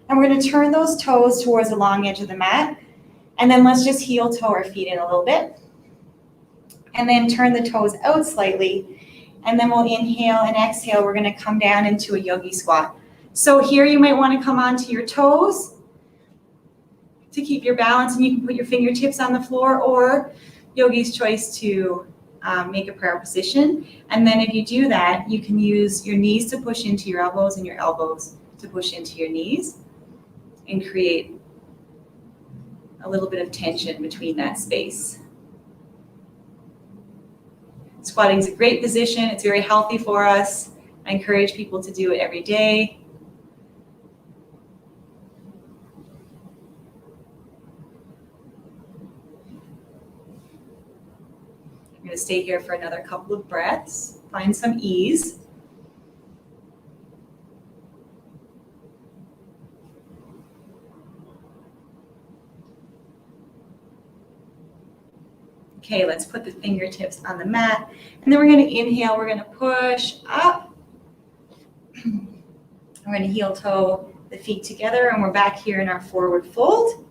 And we're going to turn those toes towards the long edge of the mat. And then let's just heel toe our feet in a little bit. And then turn the toes out slightly. And then we'll inhale and exhale. We're going to come down into a yogi squat. So here you might want to come onto your toes to keep your balance. And you can put your fingertips on the floor, or yogi's choice to make a prayer position. And then if you do that, you can use your knees to push into your elbows and your elbows to push into your knees and create a little bit of tension between that space. Squatting is a great position. It's very healthy for us. I encourage people to do it every day. I'm going to stay here for another couple of breaths. Find some ease. Okay, let's put the fingertips on the mat. And then we're going to inhale. We're going to push up. We're going to heel toe the feet together, and we're back here in our forward fold.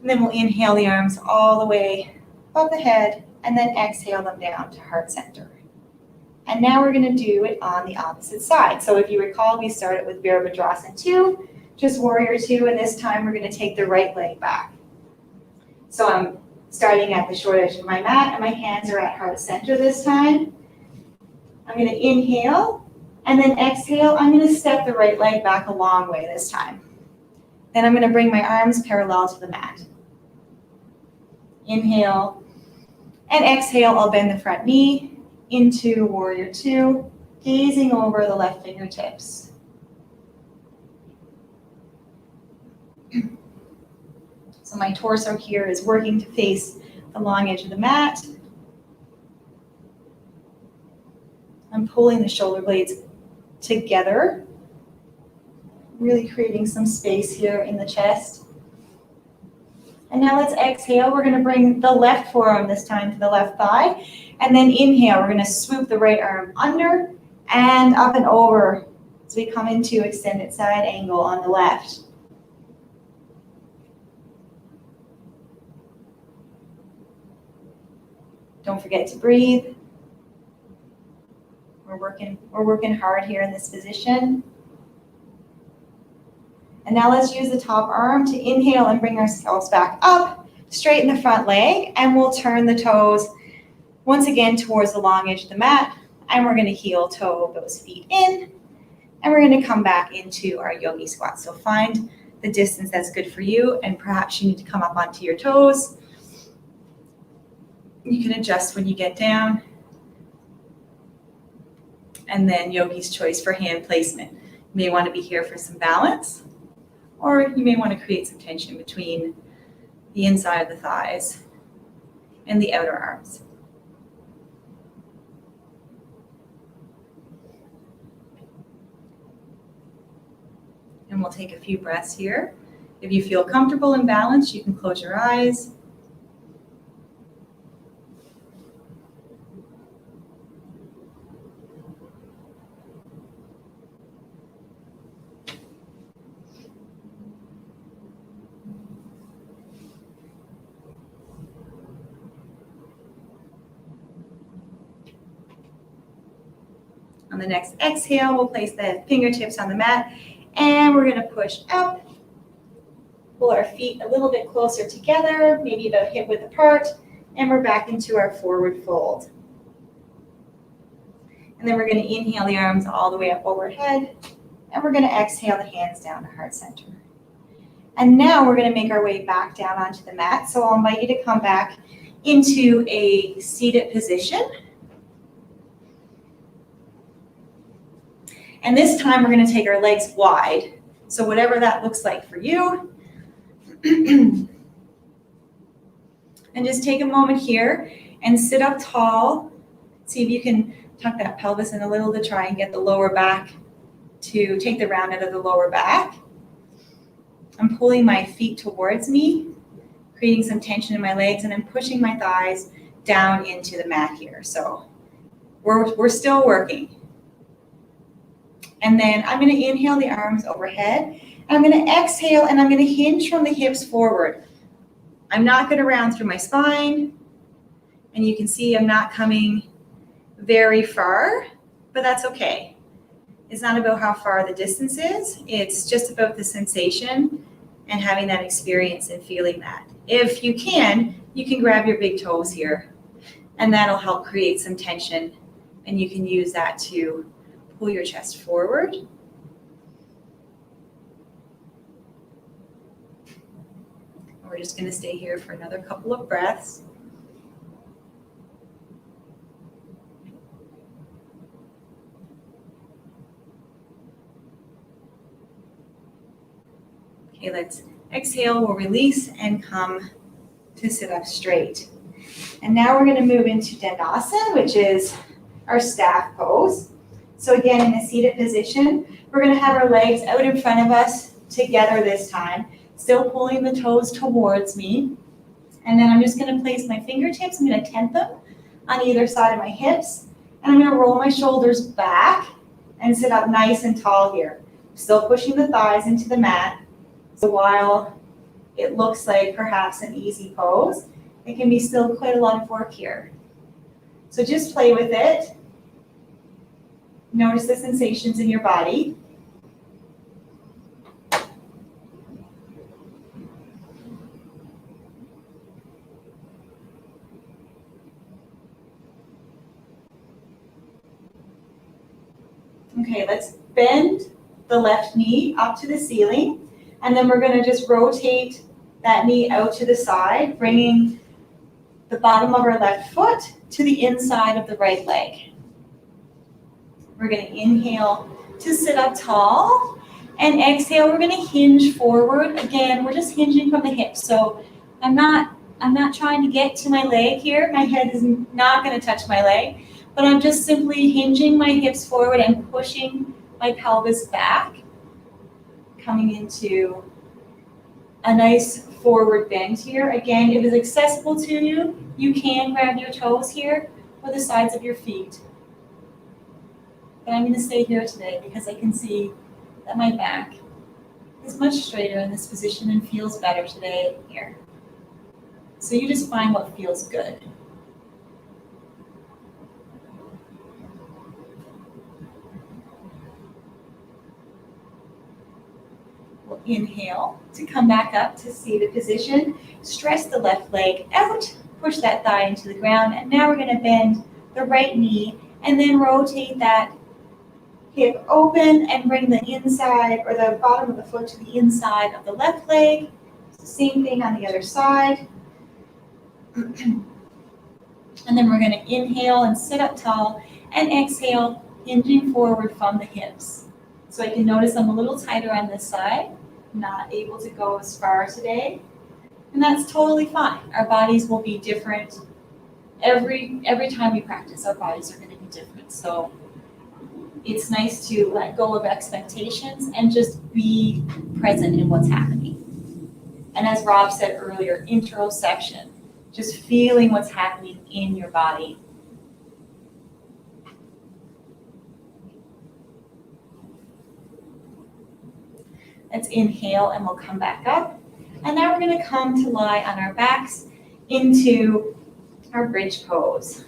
And then we'll inhale the arms all the way above the head, and then exhale them down to heart center. And now we're going to do it on the opposite side. So if you recall, we started with Virabhadrasana 2, just Warrior 2, and this time we're going to take the right leg back. So I'm starting at the short edge of my mat, and my hands are at heart center this time. I'm going to inhale, and then exhale. I'm going to step the right leg back a long way this time. Then I'm going to bring my arms parallel to the mat. Inhale, and exhale. I'll bend the front knee into Warrior 2, gazing over the left fingertips. So my torso here is working to face the long edge of the mat. I'm pulling the shoulder blades together, really creating some space here in the chest. And now let's exhale. We're going to bring the left forearm this time to the left thigh. And then inhale, we're going to swoop the right arm under and up and over as we come into extended side angle on the left. Don't forget to breathe. We're working hard here in this position. And now let's use the top arm to inhale and bring ourselves back up, straighten the front leg, and we'll turn the toes once again towards the long edge of the mat. And we're going to heel toe those feet in, and we're going to come back into our yogi squat. So find the distance that's good for you, and perhaps you need to come up onto your toes. You can adjust when you get down. And then yogi's choice for hand placement. You may want to be here for some balance, or you may want to create some tension between the inside of the thighs and the outer arms. And we'll take a few breaths here. If you feel comfortable and balanced, you can close your eyes. On the next exhale, we'll place the fingertips on the mat, and we're going to push up. Pull our feet a little bit closer together, maybe about hip width apart, and we're back into our forward fold. And then we're going to inhale the arms all the way up overhead, and we're going to exhale the hands down to heart center. And now we're going to make our way back down onto the mat. So I'll invite you to come back into a seated position. And this time we're going to take our legs wide. So whatever that looks like for you. And just take a moment here and sit up tall. See if you can tuck that pelvis in a little to try and get the lower back to take the round out of the lower back. I'm pulling my feet towards me, creating some tension in my legs, and I'm pushing my thighs down into the mat here. So we're still working. And then I'm going to inhale the arms overhead. I'm going to exhale, and I'm going to hinge from the hips forward. I'm not going to round through my spine. And you can see I'm not coming very far, but that's okay. It's not about how far the distance is. It's just about the sensation and having that experience and feeling that. If you can grab your big toes here, and that'll help create some tension, and you can use that to pull your chest forward. We're just going to stay here for another couple of breaths. Okay, let's exhale, we'll release and come to sit up straight. And now we're going to move into Dandasana, which is our staff pose. So again, in a seated position, we're going to have our legs out in front of us together this time, still pulling the toes towards me. And then I'm just going to place my fingertips, I'm going to tent them on either side of my hips, and I'm going to roll my shoulders back and sit up nice and tall here. Still pushing the thighs into the mat. So while it looks like perhaps an easy pose, it can be still quite a lot of work here. So just play with it. Notice the sensations in your body. Okay, let's bend the left knee up to the ceiling. And then we're going to just rotate that knee out to the side, bringing the bottom of our left foot to the inside of the right leg. We're going to inhale to sit up tall, and exhale, we're going to hinge forward. Again, we're just hinging from the hips. So I'm not trying to get to my leg here. My head is not going to touch my leg, but I'm just simply hinging my hips forward and pushing my pelvis back, coming into a nice forward bend here. Again, if it's accessible to you, you can grab your toes here or the sides of your feet. But I'm going to stay here today because I can see that my back is much straighter in this position and feels better today here. So you just find what feels good. We'll inhale to come back up to seated position. Stretch the left leg out, push that thigh into the ground, and now we're going to bend the right knee and then rotate that hip open and bring the inside or the bottom of the foot to the inside of the left leg. Same thing on the other side. And then we're going to inhale and sit up tall, and exhale, hinging forward from the hips. So I can notice I'm a little tighter on this side, not able to go as far today. And that's totally fine. Our bodies will be different. Every time we practice, our bodies are going to be different. So it's nice to let go of expectations and just be present in what's happening. And as Rob said earlier, interoception, just feeling what's happening in your body. Let's inhale and we'll come back up. And now we're going to come to lie on our backs into our bridge pose.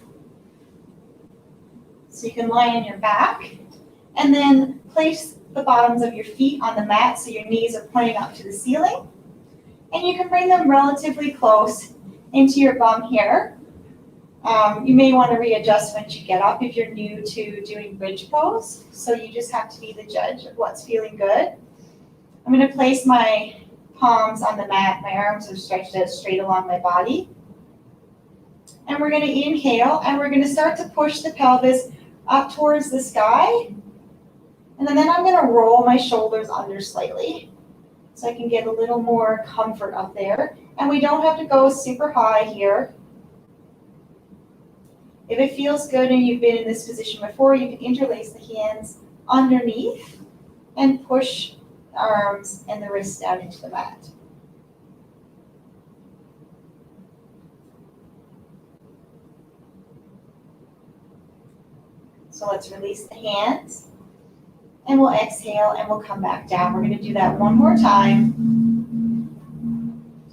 So you can lie on your back and then place the bottoms of your feet on the mat so your knees are pointing up to the ceiling. And you can bring them relatively close into your bum here. You may want to readjust once you get up if you're new to doing bridge pose. So you just have to be the judge of what's feeling good. I'm going to place my palms on the mat. My arms are stretched out straight along my body. And we're going to inhale, and we're going to start to push the pelvis up towards the sky. And then I'm going to roll my shoulders under slightly so I can get a little more comfort up there. And we don't have to go super high here. If it feels good and you've been in this position before, you can interlace the hands underneath and push the arms and the wrists down into the mat. So let's release the hands and we'll exhale and we'll come back down. We're going to do that one more time.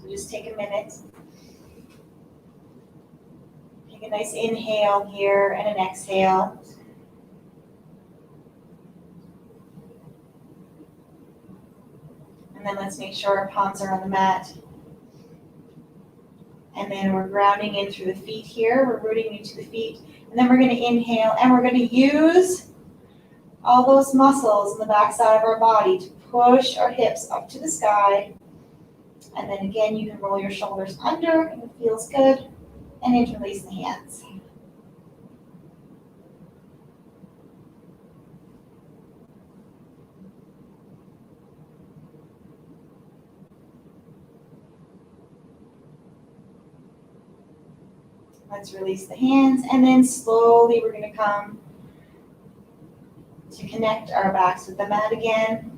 So just take a minute. Take a nice inhale here and an exhale. And then let's make sure our palms are on the mat. And then we're grounding in through the feet here. We're rooting into the feet. And then we're going to inhale and we're going to use all those muscles in the back side of our body to push our hips up to the sky. And then again, you can roll your shoulders under if it feels good and interlace the hands. Let's release the hands, and then slowly we're going to come to connect our backs with the mat again.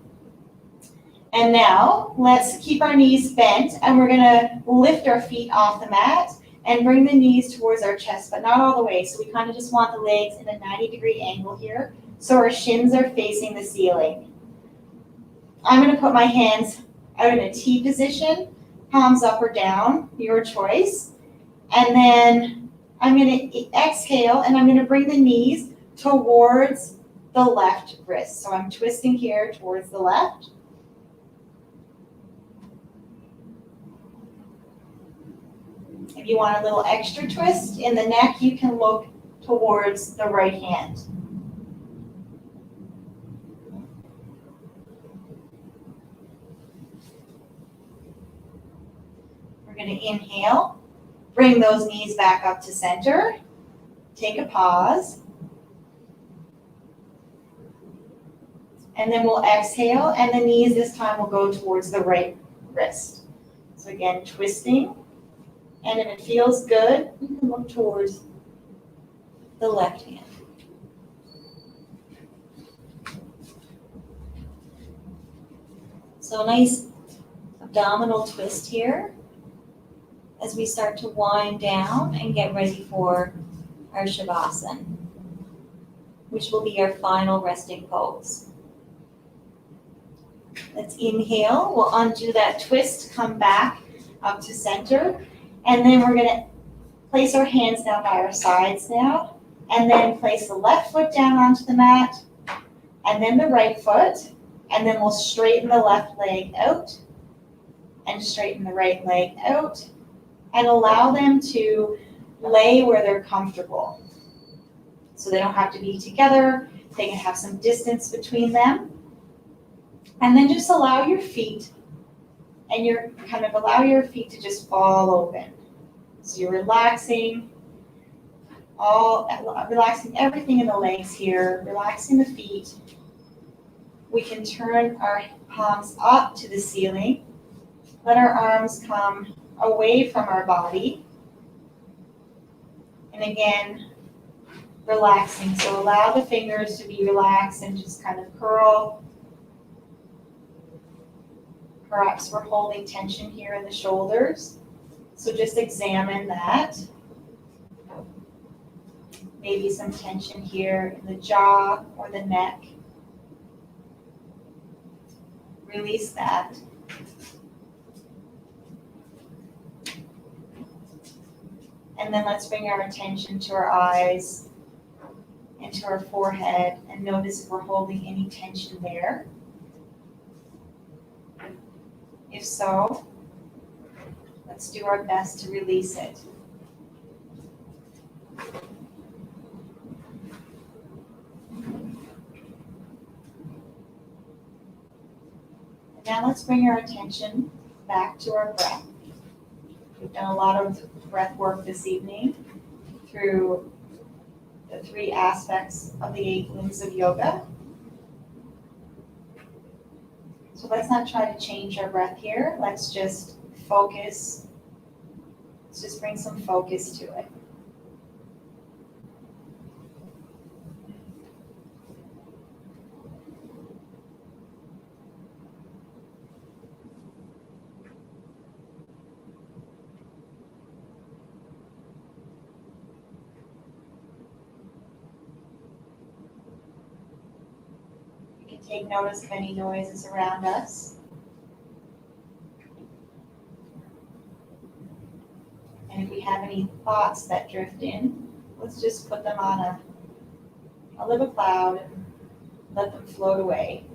And now let's keep our knees bent, and we're going to lift our feet off the mat and bring the knees towards our chest, but not all the way. So we kind of just want the legs in a 90-degree angle here, so our shins are facing the ceiling. I'm going to put my hands out in a T position, palms up or down, your choice. And then I'm going to exhale, and I'm going to bring the knees towards the left wrist. So I'm twisting here towards the left. If you want a little extra twist in the neck, you can look towards the right hand. We're going to inhale. Bring those knees back up to center. Take a pause. And then we'll exhale, and the knees this time will go towards the right wrist. So again, twisting. And if it feels good, you can look towards the left hand. So a nice abdominal twist here as we start to wind down and get ready for our Shavasana, which will be our final resting pose. Let's inhale. We'll undo that twist, come back up to center, and then we're going to place our hands down by our sides now, and then place the left foot down onto the mat, and then the right foot, and then we'll straighten the left leg out, and straighten the right leg out, and allow them to lay where they're comfortable. So they don't have to be together, they can have some distance between them. And then just allow your feet, and allow your feet to just fall open. So you're relaxing everything in the legs here, relaxing the feet. We can turn our palms up to the ceiling. Let our arms come away from our body. And again, relaxing. So allow the fingers to be relaxed and just kind of curl. Perhaps we're holding tension here in the shoulders. So just examine that. Maybe some tension here in the jaw or the neck. Release that. And then let's bring our attention to our eyes and to our forehead and notice if we're holding any tension there. If so, let's do our best to release it. And now let's bring our attention back to our breath. We've done a lot of breath work this evening through the 3 aspects of the 8 limbs of yoga. So let's not try to change our breath here. Let's just focus. Let's just bring some focus to it. Take notice of any noises around us. And if we have any thoughts that drift in, let's just put them on a little cloud and let them float away.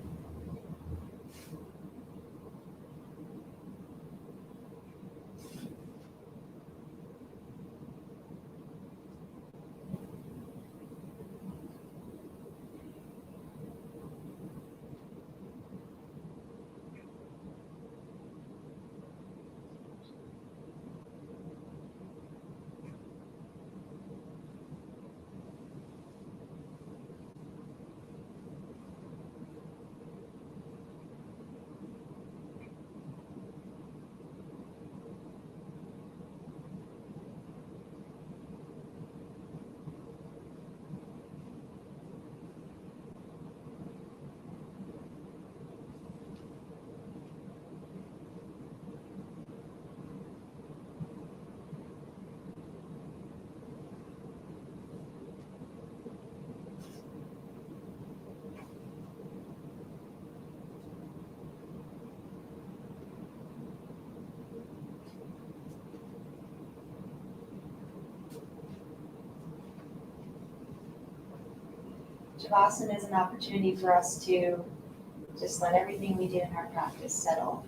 Shavasana is an opportunity for us to just let everything we do in our practice settle.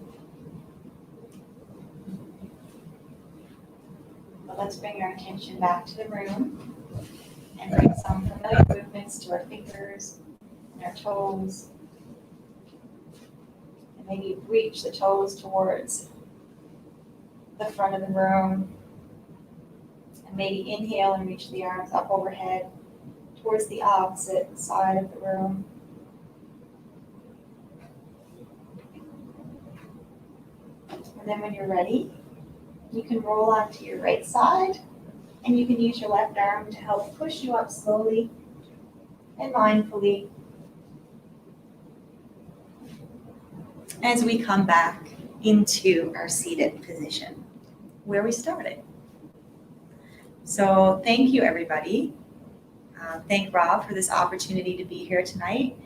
But let's bring our attention back to the room and bring some familiar movements to our fingers and our toes. And maybe reach the toes towards the front of the room. And maybe inhale and reach the arms up overhead towards the opposite side of the room. And then when you're ready, you can roll onto your right side, and you can use your left arm to help push you up slowly and mindfully as we come back into our seated position where we started. So thank you, everybody. Thank Rob for this opportunity to be here tonight.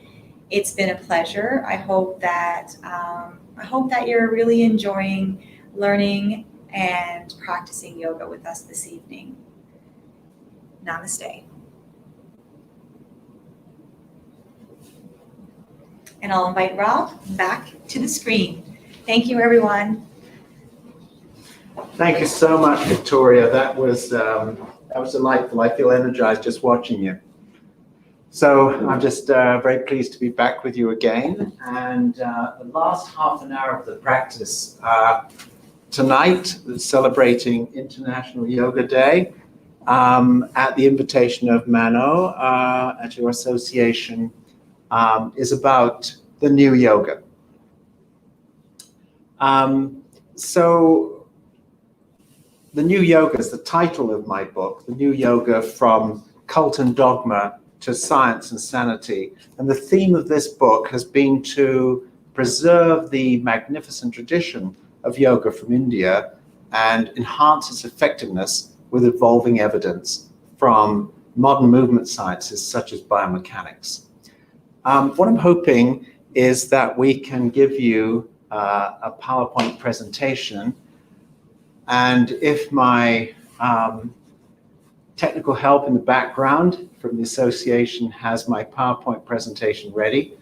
It's been a pleasure. I hope that you're really enjoying learning and practicing yoga with us this evening. Namaste. And I'll invite Rob back to the screen. Thank you, everyone. Thank you so much, Victoria. That was delightful. I feel energized just watching you. So I'm just very pleased to be back with you again. And the last half an hour of the practice tonight, celebrating International Yoga Day, at the invitation of Mano at your association, is about the new yoga. So the new yoga is the title of my book, The New Yoga from Cult and Dogma to Science and Sanity. And the theme of this book has been to preserve the magnificent tradition of yoga from India and enhance its effectiveness with evolving evidence from modern movement sciences such as biomechanics. What I'm hoping is that we can give you a PowerPoint presentation. And if my technical help in the background from the association has my PowerPoint presentation ready,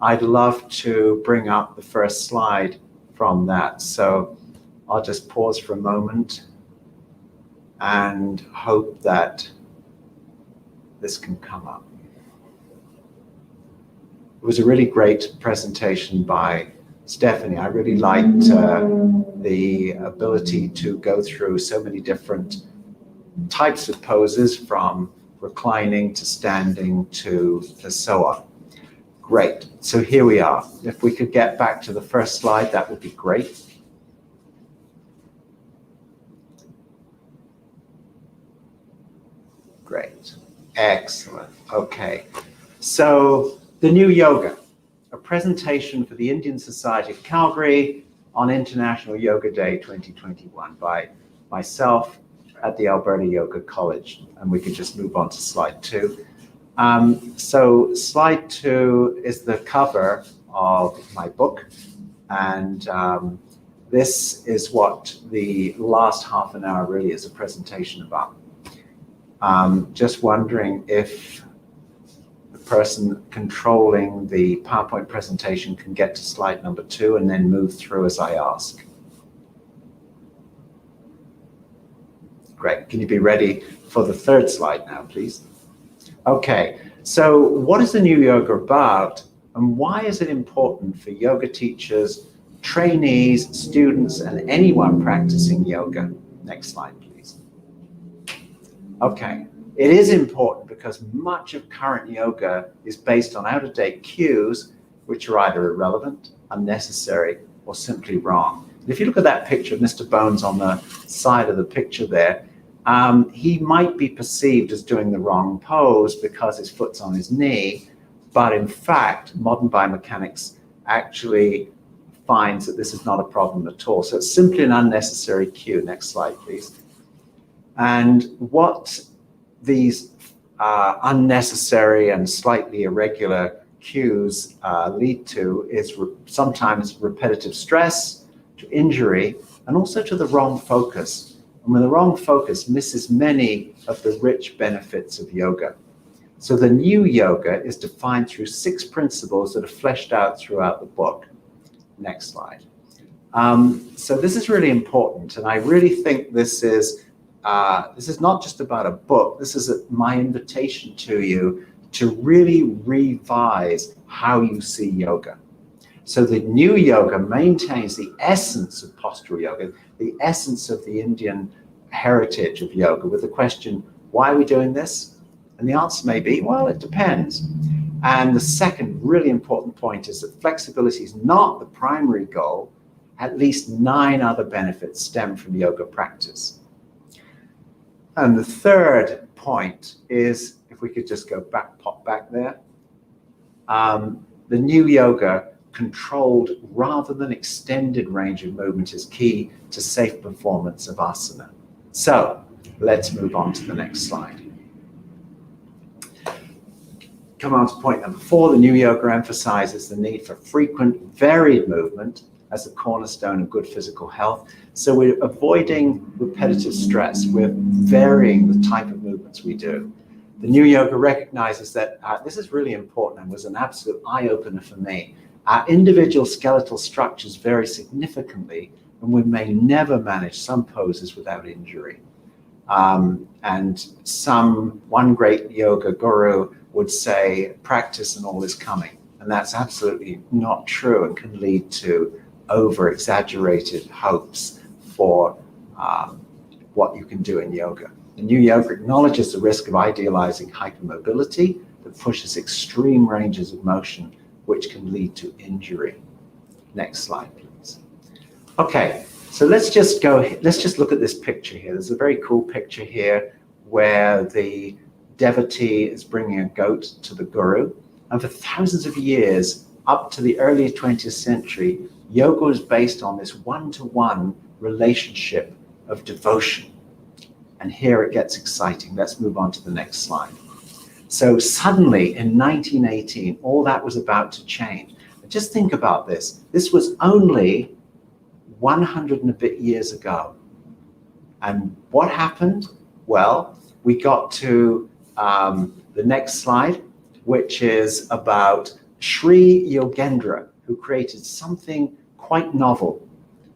I'd love to bring up the first slide from that. So I'll just pause for a moment and hope that this can come up. It was a really great presentation by Stephanie. I really liked the ability to go through so many different types of poses, from reclining to standing to so on. Great. So here we are. If we could get back to the first slide, that would be great. Great. Excellent. Okay. So the new yoga, a presentation for the Indian Society of Calgary on International Yoga Day 2021 by myself at the Alberta Yoga College. And we could just move on to slide 2. So slide 2 is the cover of my book, and this is what the last half an hour really is a presentation about. Just wondering if the person controlling the PowerPoint presentation can get to slide number 2 and then move through as I ask. Great. Can you be ready for the 3rd slide now, please? Okay. So what is the New Yoga about, and why is it important for yoga teachers, trainees, students, and anyone practicing yoga? Next slide, please. Okay. It is important because much of current yoga is based on out-of-date cues, which are either irrelevant, unnecessary, or simply wrong. If you look at that picture of Mr. Bones on the side of the picture there, he might be perceived as doing the wrong pose because his foot's on his knee, but in fact, modern biomechanics actually finds that this is not a problem at all. So it's simply an unnecessary cue. Next slide, please. And what these unnecessary and slightly irregular cues lead to is sometimes repetitive stress, to injury, and also to the wrong focus. And when the wrong focus misses many of the rich benefits of yoga. So the new yoga is defined through 6 principles that are fleshed out throughout the book. Next slide. So this is really important, and I really think this is not just about a book. This is my invitation to you to really revise how you see yoga. So the new yoga maintains the essence of postural yoga, the essence of the Indian heritage of yoga, with the question, why are we doing this? And the answer may be, well, it depends. And the second really important point is that flexibility is not the primary goal. At least 9 other benefits stem from yoga practice. And the third point is, if we could just go back, pop back there, the new yoga controlled rather than extended range of movement is key to safe performance of asana. So let's move on to the next slide. Come on to point number 4. The new yoga emphasizes the need for frequent, varied movement as a cornerstone of good physical health. So we're avoiding repetitive stress. We're varying the type of movements we do. The new yoga recognizes that this is really important and was an absolute eye-opener for me. Our individual skeletal structures vary significantly, and we may never manage some poses without injury. And one great yoga guru would say, practice and all is coming. And that's absolutely not true and can lead to over-exaggerated hopes for what you can do in yoga. The new yoga acknowledges the risk of idealizing hypermobility that pushes extreme ranges of motion, which can lead to injury. Next slide, please. Okay, so let's just look at this picture here. There's a very cool picture here where the devotee is bringing a goat to the guru. And for thousands of years, up to the early 20th century, yoga was based on this one-to-one relationship of devotion. And here it gets exciting. Let's move on to the next slide. So suddenly in 1918, all that was about to change. Just think about this. This was only 100 and a bit years ago. And what happened? Well, we got to the next slide, which is about Sri Yogendra, who created something quite novel.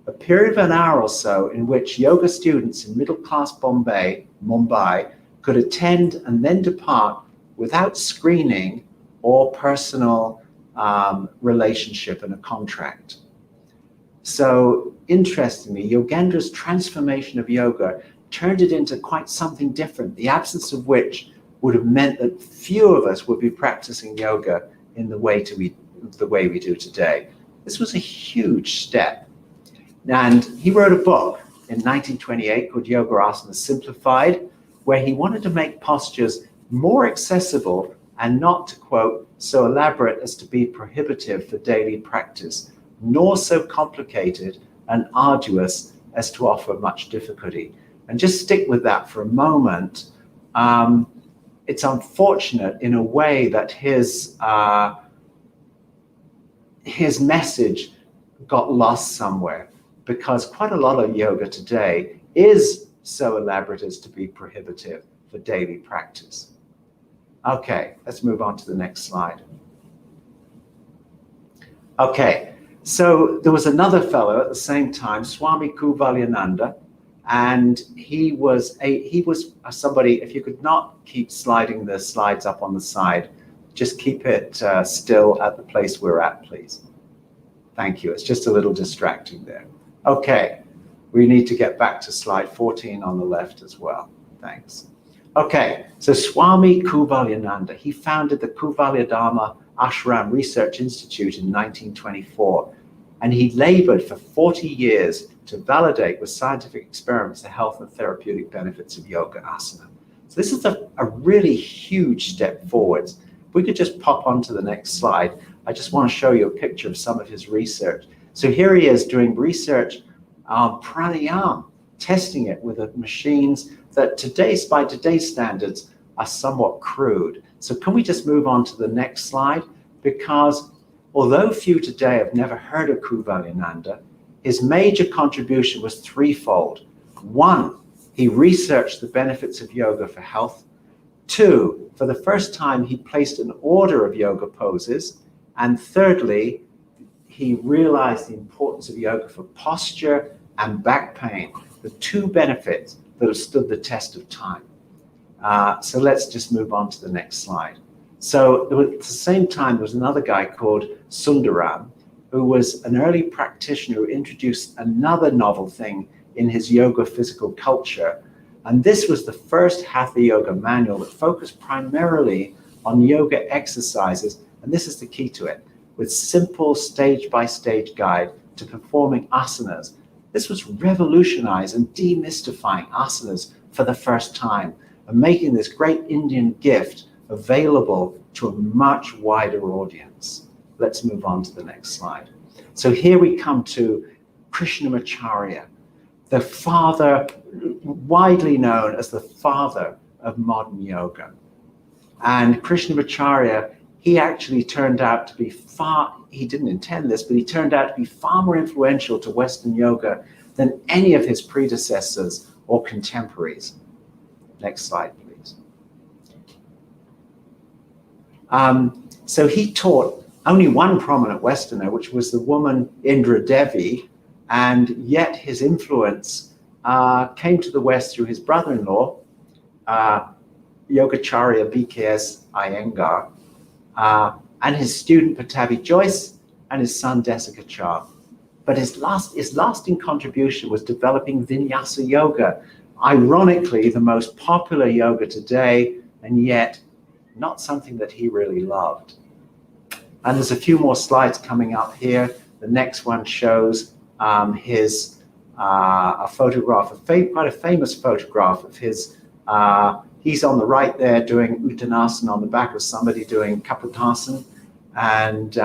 A period of an hour or so in which yoga students in middle-class Mumbai, could attend and then depart without screening or personal relationship and a contract. So interestingly, Yogendra's transformation of yoga turned it into quite something different, the absence of which would have meant that few of us would be practicing yoga in the way we do today. This was a huge step. And he wrote a book in 1928 called Yoga Asana Simplified, where he wanted to make postures more accessible and not, to quote, so elaborate as to be prohibitive for daily practice, nor so complicated and arduous as to offer much difficulty. And just stick with that for a moment. it's unfortunate in a way that his message got lost somewhere, because quite a lot of yoga today is so elaborate as to be prohibitive for daily practice. Okay, let's move on to the next slide. Okay, so there was another fellow at the same time, Swami Kuvalyananda, and he was somebody, if you could not keep sliding the slides up on the side, just keep it still at the place we're at, please. Thank you, it's just a little distracting there. Okay, we need to get back to slide 14 on the left as well, thanks. Okay, so Swami Kuvalyananda, he founded the Kuvalyadharma Ashram Research Institute in 1924, and he labored for 40 years to validate with scientific experiments the health and therapeutic benefits of yoga asana. So this is a really huge step forwards. If we could just pop on to the next slide, I just want to show you a picture of some of his research. So here he is doing research on pranayama, testing it with machines that by today's standards are somewhat crude. So can we just move on to the next slide? Because although few today have never heard of Kuvalyananda, his major contribution was threefold. One, he researched the benefits of yoga for health. Two, for the first time, he placed an order of yoga poses. And thirdly, he realized the importance of yoga for posture and back pain, the two benefits that have stood the test of time. So let's just move on to the next slide. So at the same time, there was another guy called Sundaram, who was an early practitioner who introduced another novel thing in his yoga physical culture. And this was the first Hatha Yoga manual that focused primarily on yoga exercises, and this is the key to it, with simple stage-by-stage guide to performing asanas. This was revolutionizing and demystifying asanas for the first time, and making this great Indian gift available to a much wider audience. Let's move on to the next slide. So here we come to Krishnamacharya, the father, widely known as the father of modern yoga. And Krishnamacharya, he actually turned out to be he didn't intend this, but he turned out to be far more influential to Western yoga than any of his predecessors or contemporaries. Next slide, please. So he taught only one prominent Westerner, which was the woman Indra Devi, and yet his influence came to the West through his brother-in-law, Yogacharya BKS Iyengar, and his student Pattabhi Jois, and his son Desikachar. But his lasting contribution was developing Vinyasa Yoga, ironically the most popular yoga today, and yet not something that he really loved. And there's a few more slides coming up here. The next one shows a photograph, quite a famous photograph of his. He's on the right there doing Uttanasana on the back of somebody doing Kapotasana, and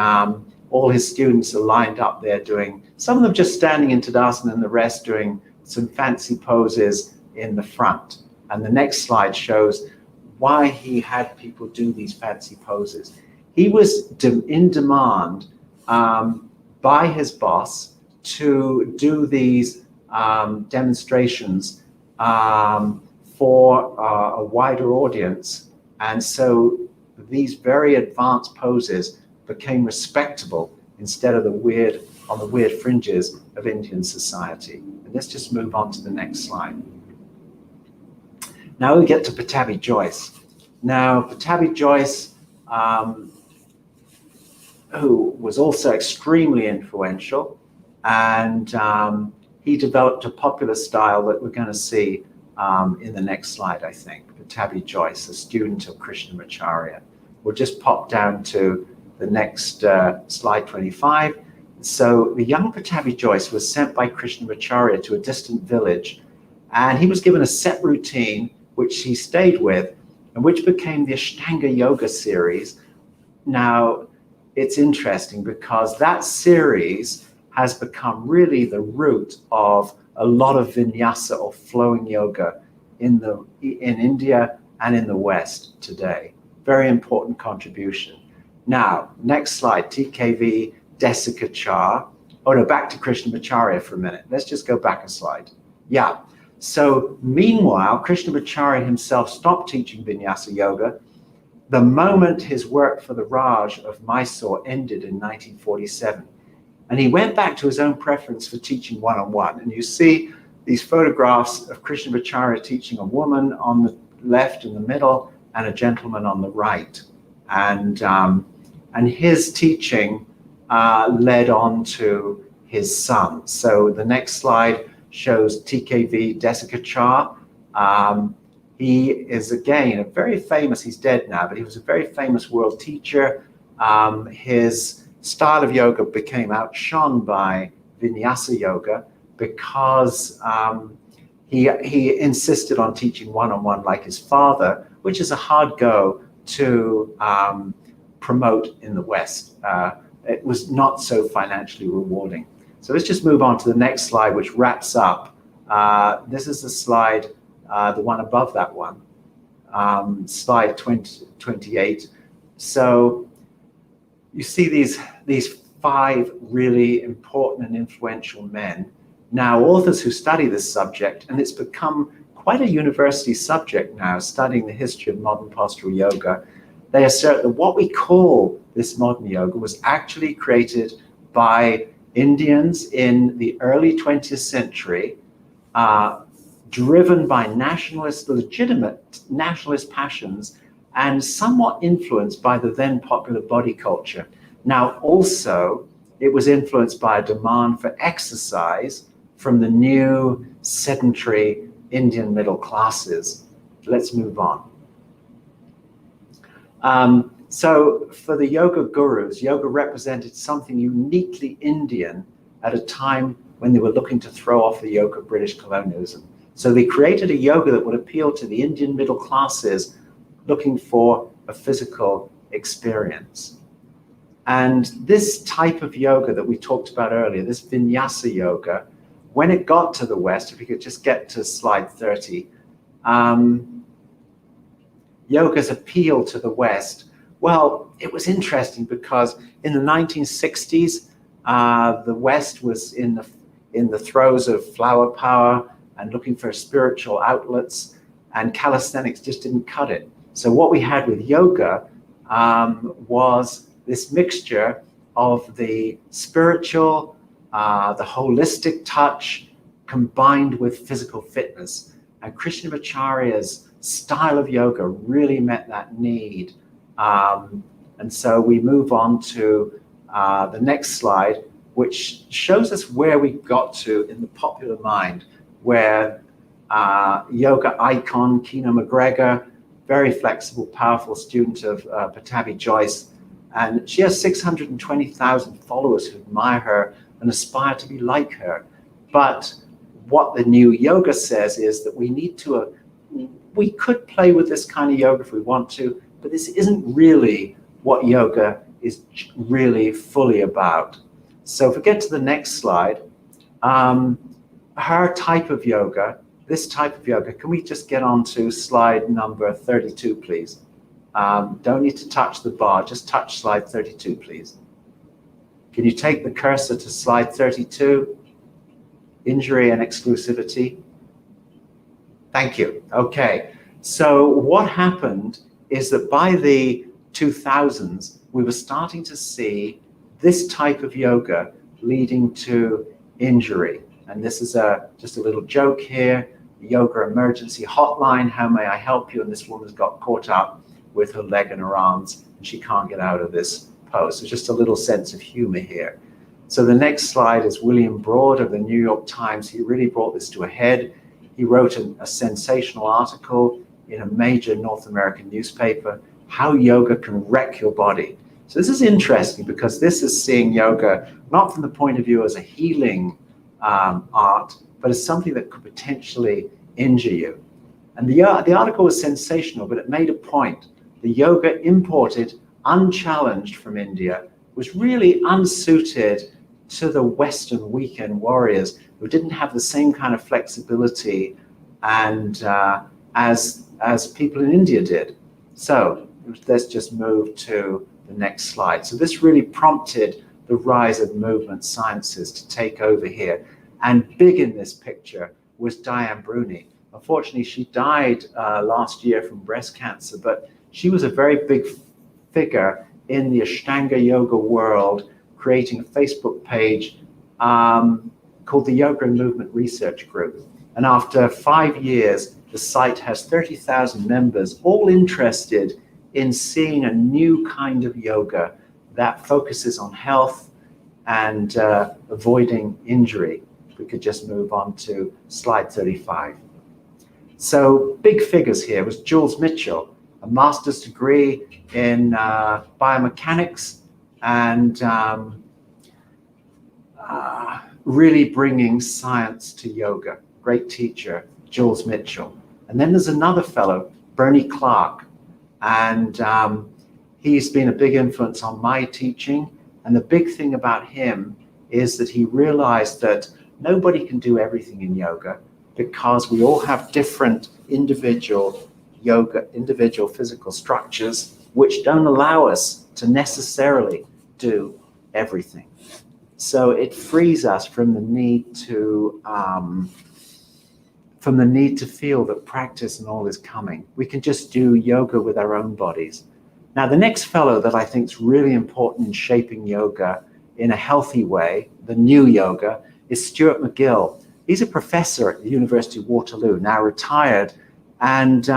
all his students are lined up there doing, some of them just standing in Tadasana and the rest doing some fancy poses in the front. And the next slide shows why he had people do these fancy poses. He was in demand by his boss to do these demonstrations for a wider audience. And so these very advanced poses became respectable instead of the weird fringes of Indian society. And let's just move on to the next slide. Now we get to Pattabhi Jois. Now, Pattabhi Jois, who was also extremely influential, and he developed a popular style that we're going to see in the next slide, I think. Pattabhi Jois, a student of Krishnamacharya. We'll just pop down to the next slide 25. So the young Pattabhi Jois was sent by Krishnamacharya to a distant village, and he was given a set routine which he stayed with, and which became the Ashtanga Yoga series. Now, it's interesting because that series has become really the root of a lot of vinyasa or flowing yoga in India and in the West today. Very important contribution. Now, next slide, TKV Desikachar. Oh no, back to Krishnamacharya for a minute. Let's just go back a slide. Yeah, so meanwhile, Krishnamacharya himself stopped teaching Vinyasa Yoga the moment his work for the Raj of Mysore ended in 1947. And he went back to his own preference for teaching one-on-one. And you see these photographs of Krishnamacharya teaching a woman on the left in the middle and a gentleman on the right. And his teaching led on to his son. So the next slide shows TKV Desikachar. He is, again, a very famous, he's dead now, but he was a very famous world teacher. His style of yoga became outshone by Vinyasa Yoga because he insisted on teaching one-on-one like his father, which is a hard go to promote in the West. It was not so financially rewarding. So let's just move on to the next slide, which wraps up. This is the slide, the one above that one, slide 28. So you see these 5 really important and influential men, now authors who study this subject, and it's become quite a university subject now, studying the history of modern postural yoga. They assert that what we call this modern yoga was actually created by Indians in the early 20th century, driven by legitimate nationalist passions, and somewhat influenced by the then popular body culture. Now, also, it was influenced by a demand for exercise from the new sedentary Indian middle classes. Let's move on. So for the yoga gurus, yoga represented something uniquely Indian at a time when they were looking to throw off the yoke of British colonialism. So they created a yoga that would appeal to the Indian middle classes looking for a physical experience. And this type of yoga that we talked about earlier, this Vinyasa yoga, when it got to the West, if we could just get to slide 30, yoga's appeal to the West, well, it was interesting because in the 1960s, the West was in the throes of flower power and looking for spiritual outlets, and calisthenics just didn't cut it. So what we had with yoga was this mixture of the spiritual, the holistic touch combined with physical fitness. And Krishnamacharya's style of yoga really met that need. And so we move on to the next slide, which shows us where we got to in the popular mind, where yoga icon Kina McGregor, very flexible, powerful student of Pattabhi Jois, and she has 620,000 followers who admire her and aspire to be like her. But what the new yoga says is that we could play with this kind of yoga if we want to, but this isn't really what yoga is really fully about. So if we get to the next slide, her type of yoga, this type of yoga, can we just get on to slide number 32, please? Don't need to touch the bar, just touch slide 32, please. Can you take the cursor to slide 32? Injury and exclusivity. Thank you. Okay. So what happened is that by the 2000s, we were starting to see this type of yoga leading to injury. And this is just a little joke here. Yoga emergency hotline, how may I help you? And this woman's got caught up with her leg and her arms, and she can't get out of this pose. So just a little sense of humor here. So the next slide is William Broad of the New York Times. He really brought this to a head. He wrote a sensational article in a major North American newspaper, How Yoga Can Wreck Your Body. So this is interesting because this is seeing yoga not from the point of view as a healing art, but as something that could potentially injure you. And the article was sensational, but it made a point. The yoga imported, unchallenged from India, was really unsuited to the Western weekend warriors who didn't have the same kind of flexibility and as people in India did. So let's just move to the next slide. So this really prompted the rise of movement sciences to take over here. And big in this picture was Diane Bruni. Unfortunately, she died last year from breast cancer, but she was a very big figure in the Ashtanga yoga world, creating a Facebook page called the Yoga and Movement Research Group. And after 5 years, the site has 30,000 members, all interested in seeing a new kind of yoga that focuses on health and avoiding injury. We could just move on to slide 35. So big figures here was Jules Mitchell, a master's degree in biomechanics and really bringing science to yoga. Great teacher, Jules Mitchell. And then there's another fellow, Bernie Clark, and he's been a big influence on my teaching. And the big thing about him is that he realized that nobody can do everything in yoga because we all have different individual physical structures which don't allow us to necessarily do everything. So it frees us from the need to feel that practice and all is coming. We can just do yoga with our own bodies. Now, the next fellow that I think is really important in shaping yoga in a healthy way, the new yoga, is Stuart McGill. He's a professor at the University of Waterloo, now retired, and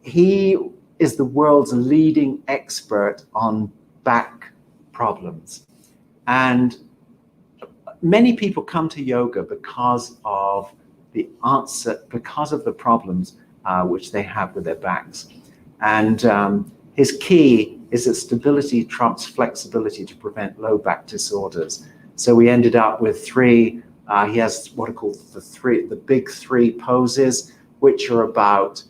he is the world's leading expert on back problems. And many people come to yoga because of the problems which they have with their backs. And his key is that stability trumps flexibility to prevent low back disorders. So we ended up with three, he has what are called the big three poses, which are about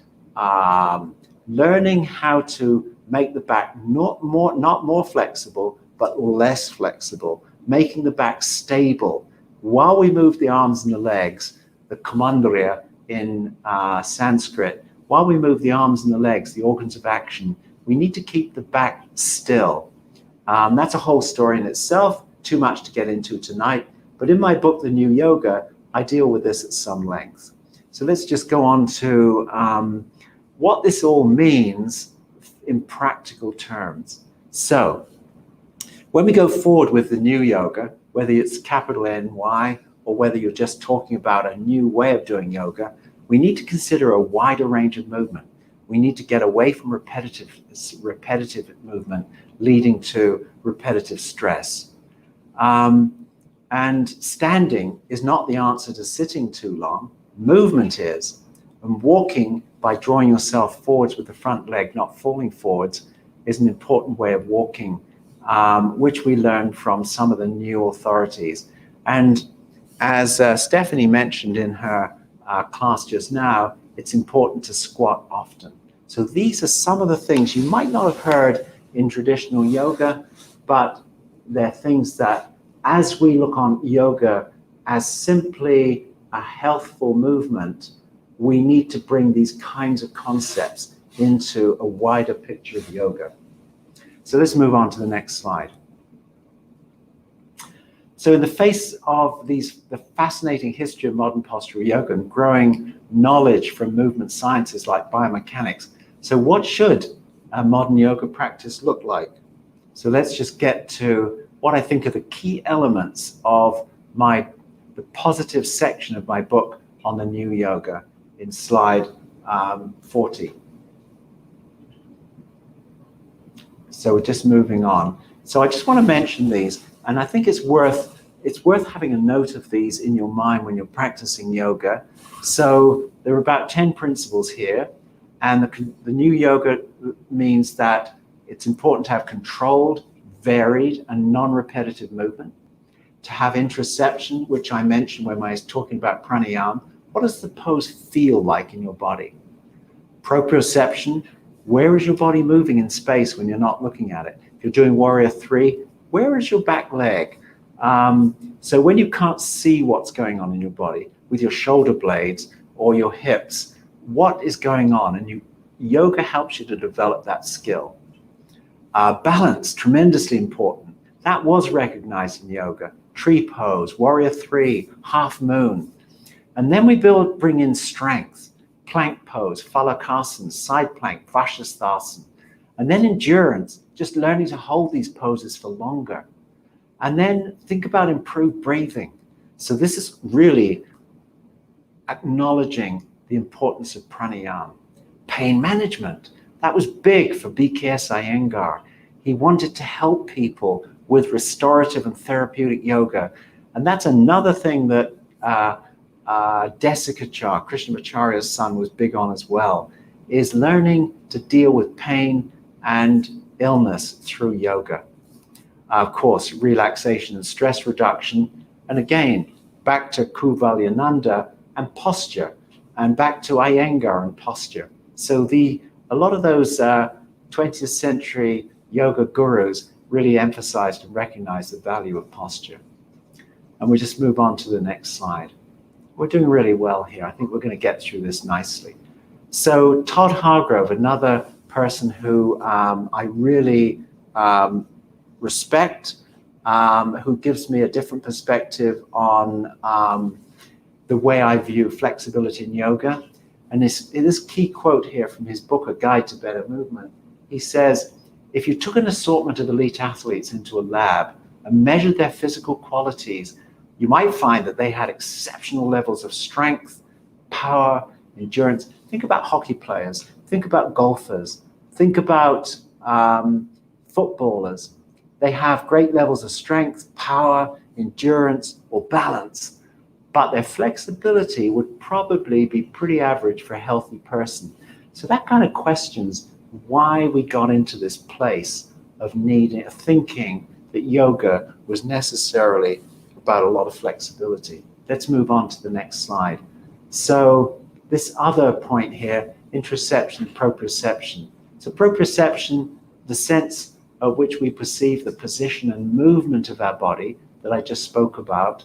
learning how to make the back not more flexible, but less flexible, making the back stable. While we move the arms and the legs, the Kumandriya in Sanskrit, while we move the arms and the legs, the organs of action, we need to keep the back still. That's a whole story in itself, too much to get into tonight. But in my book, The New Yoga, I deal with this at some length. So let's just go on to what this all means in practical terms. So when we go forward with the new yoga, whether it's capital NY or whether you're just talking about a new way of doing yoga, we need to consider a wider range of movement. We need to get away from repetitive movement leading to repetitive stress. And standing is not the answer to sitting too long. Movement is. And walking by drawing yourself forwards with the front leg, not falling forwards, is an important way of walking, which we learned from some of the new authorities. And as Stephanie mentioned in her class just now, it's important to squat often. So these are some of the things you might not have heard in traditional yoga, but they're things that as we look on yoga as simply a healthful movement, we need to bring these kinds of concepts into a wider picture of yoga. So let's move on to the next slide. So in the face of the fascinating history of modern postural yoga and growing knowledge from movement sciences like biomechanics, so what should a modern yoga practice look like? So let's just get to what I think are the key elements of the positive section of my book on the new yoga in slide 40. So we're just moving on. So I just want to mention these, and I think it's worth having a note of these in your mind when you're practicing yoga. So there are about 10 principles here, and the new yoga means that it's important to have controlled, varied, and non-repetitive movement, to have interoception, which I mentioned when I was talking about pranayama. What does the pose feel like in your body? Proprioception, where is your body moving in space when you're not looking at it? If you're doing Warrior 3, where is your back leg? So when you can't see what's going on in your body with your shoulder blades or your hips, what is going on, and yoga helps you to develop that skill. Balance, tremendously important. That was recognized in yoga. Tree pose, warrior three, half moon. And then we bring in strength, plank pose, phalakasana, side plank, vajrasthasana. And then endurance, just learning to hold these poses for longer. And then think about improved breathing. So this is really acknowledging the importance of pranayama. Pain management, that was big for BKS Iyengar. He wanted to help people with restorative and therapeutic yoga. And that's another thing that Desikachar, Krishnamacharya's son, was big on as well, is learning to deal with pain and illness through yoga. Of course, relaxation and stress reduction. And again, back to Kuvalyananda and posture, and back to Iyengar and posture. So a lot of those 20th century yoga gurus really emphasized and recognized the value of posture. And we just move on to the next slide. We're doing really well here. I think we're going to get through this nicely. So Todd Hargrove, another person who I really respect, who gives me a different perspective on the way I view flexibility in yoga. And this key quote here from his book, A Guide to Better Movement, he says, if you took an assortment of elite athletes into a lab and measured their physical qualities, you might find that they had exceptional levels of strength, power, endurance. Think about hockey players, think about golfers, think about footballers. They have great levels of strength, power, endurance, or balance, but their flexibility would probably be pretty average for a healthy person. So that kind of questions why we got into this place of thinking that yoga was necessarily about a lot of flexibility. Let's move on to the next slide. So this other point here, interoception, proprioception. So proprioception, the sense of which we perceive the position and movement of our body that I just spoke about,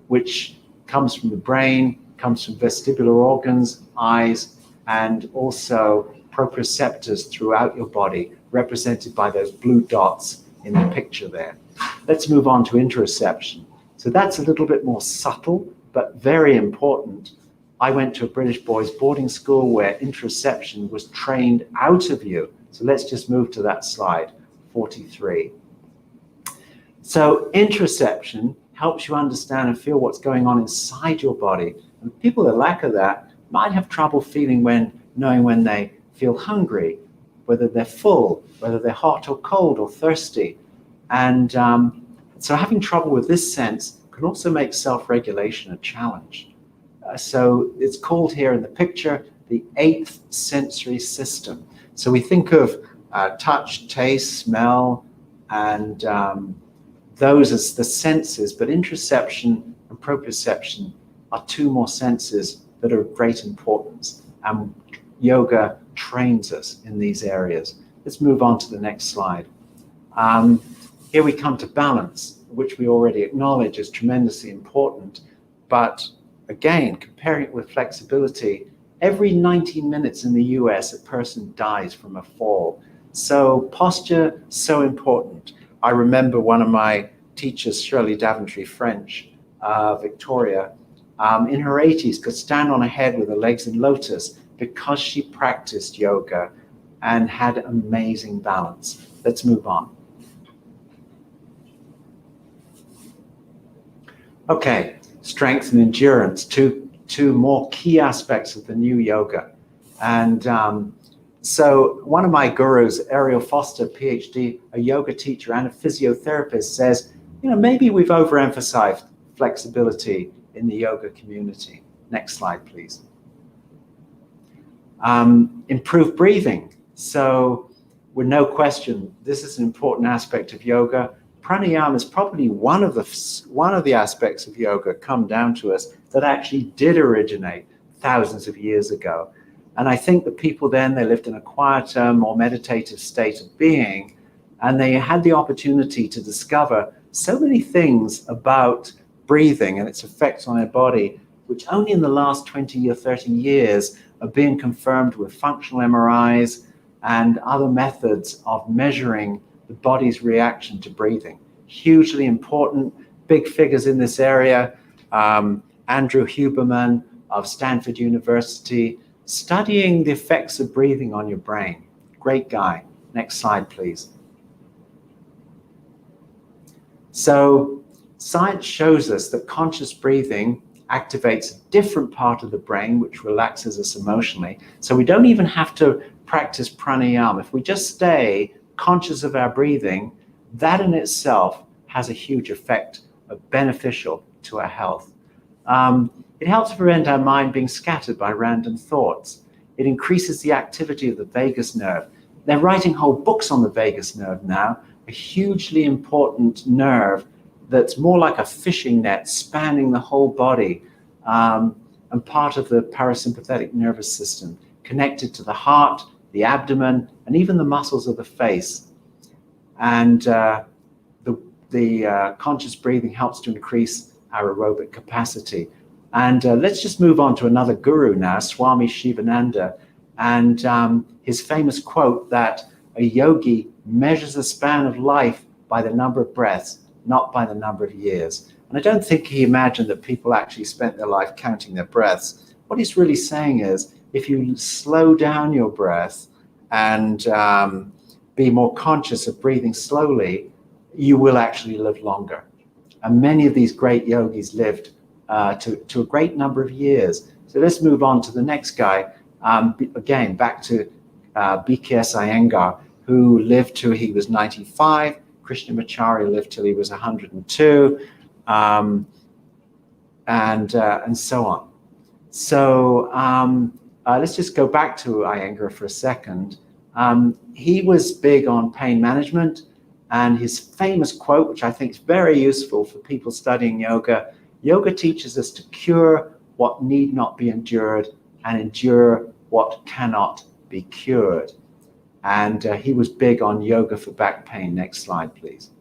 which comes from the brain, comes from vestibular organs, eyes, and also proprioceptors throughout your body, represented by those blue dots in the picture there. Let's move on to interoception. So that's a little bit more subtle, but very important. I went to a British boys' boarding school where interoception was trained out of you. So let's just move to that slide, 43. So interoception helps you understand and feel what's going on inside your body. And people that lack of that might have trouble knowing when they feel hungry, whether they're full, whether they're hot or cold or thirsty. And so having trouble with this sense can also make self-regulation a challenge. So it's called here in the picture, the eighth sensory system. So we think of touch, taste, smell, and those as the senses, but interoception and proprioception are two more senses that are of great importance. And yoga trains us in these areas. Let's move on to the next slide. Here we come to balance, which we already acknowledge is tremendously important. But again, comparing it with flexibility, every 90 minutes in the US, a person dies from a fall. So posture, so important. I remember one of my teachers, Shirley Daventry French, Victoria, in her 80s, could stand on her head with her legs in lotus because she practiced yoga and had amazing balance. Let's move on. Okay, strength and endurance, two more key aspects of the new yoga. And so one of my gurus, Ariel Foster, PhD, a yoga teacher and a physiotherapist, says, maybe we've overemphasized flexibility in the yoga community. Next slide, please. Improved breathing. So with no question, this is an important aspect of yoga. Pranayama is probably one of the aspects of yoga come down to us that actually did originate thousands of years ago. And I think the people then, they lived in a quieter, more meditative state of being, and they had the opportunity to discover so many things about breathing and its effects on their body, which only in the last 20 or 30 years are being confirmed with functional MRIs and other methods of measuring the body's reaction to breathing. Hugely important, big figures in this area. Andrew Huberman of Stanford University, studying the effects of breathing on your brain. Great guy. Next slide, please. So science shows us that conscious breathing activates a different part of the brain, which relaxes us emotionally. So we don't even have to practice pranayama. If we just stay conscious of our breathing, that in itself has a huge effect of beneficial to our health. It helps to prevent our mind being scattered by random thoughts. It increases the activity of the vagus nerve. They're writing whole books on the vagus nerve now, a hugely important nerve that's more like a fishing net spanning the whole body, and part of the parasympathetic nervous system, connected to the heart, the abdomen, and even the muscles of the face. And the conscious breathing helps to increase our aerobic capacity. And let's just move on to another guru now, Swami Shivananda, and his famous quote that a yogi measures the span of life by the number of breaths, not by the number of years. And I don't think he imagined that people actually spent their life counting their breaths. What he's really saying is, if you slow down your breath and be more conscious of breathing slowly, you will actually live longer. And many of these great yogis lived to a great number of years. So let's move on to the next guy. Again, back to BKS Iyengar, who lived till he was 95. Krishnamacharya lived till he was 102, and so on. So let's just go back to Iyengar for a second. He was big on pain management, and his famous quote, which I think is very useful for people studying yoga, yoga teaches us to cure what need not be endured and endure what cannot be cured. And he was big on yoga for back pain. Next slide, please.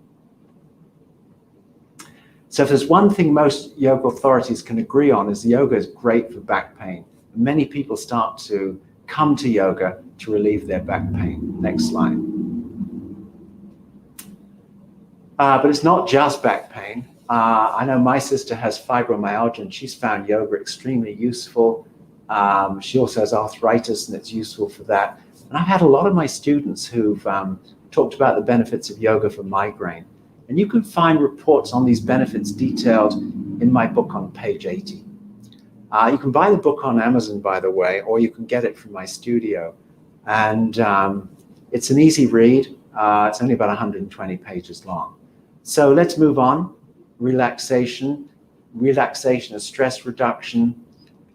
So if there's one thing most yoga authorities can agree on, is yoga is great for back pain. Many people start to come to yoga to relieve their back pain. Next slide. But it's not just back pain. I know my sister has fibromyalgia, and she's found yoga extremely useful. She also has arthritis, and it's useful for that. And I've had a lot of my students who've talked about the benefits of yoga for migraine. And you can find reports on these benefits detailed in my book on page 80. You can buy the book on Amazon, by the way, or you can get it from my studio. And it's an easy read. It's only about 120 pages long. So let's move on. Relaxation. Relaxation is stress reduction.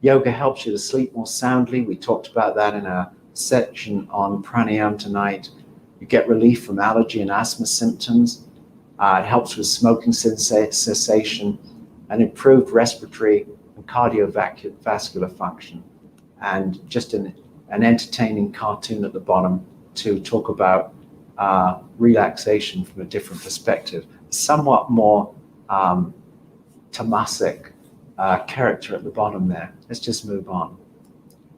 Yoga helps you to sleep more soundly. We talked about that in a section on pranayama tonight. You get relief from allergy and asthma symptoms. It helps with smoking cessation and improved respiratory and cardiovascular function. And just an entertaining cartoon at the bottom to talk about relaxation from a different perspective. Somewhat more tamasic character at the bottom there. Let's just move on.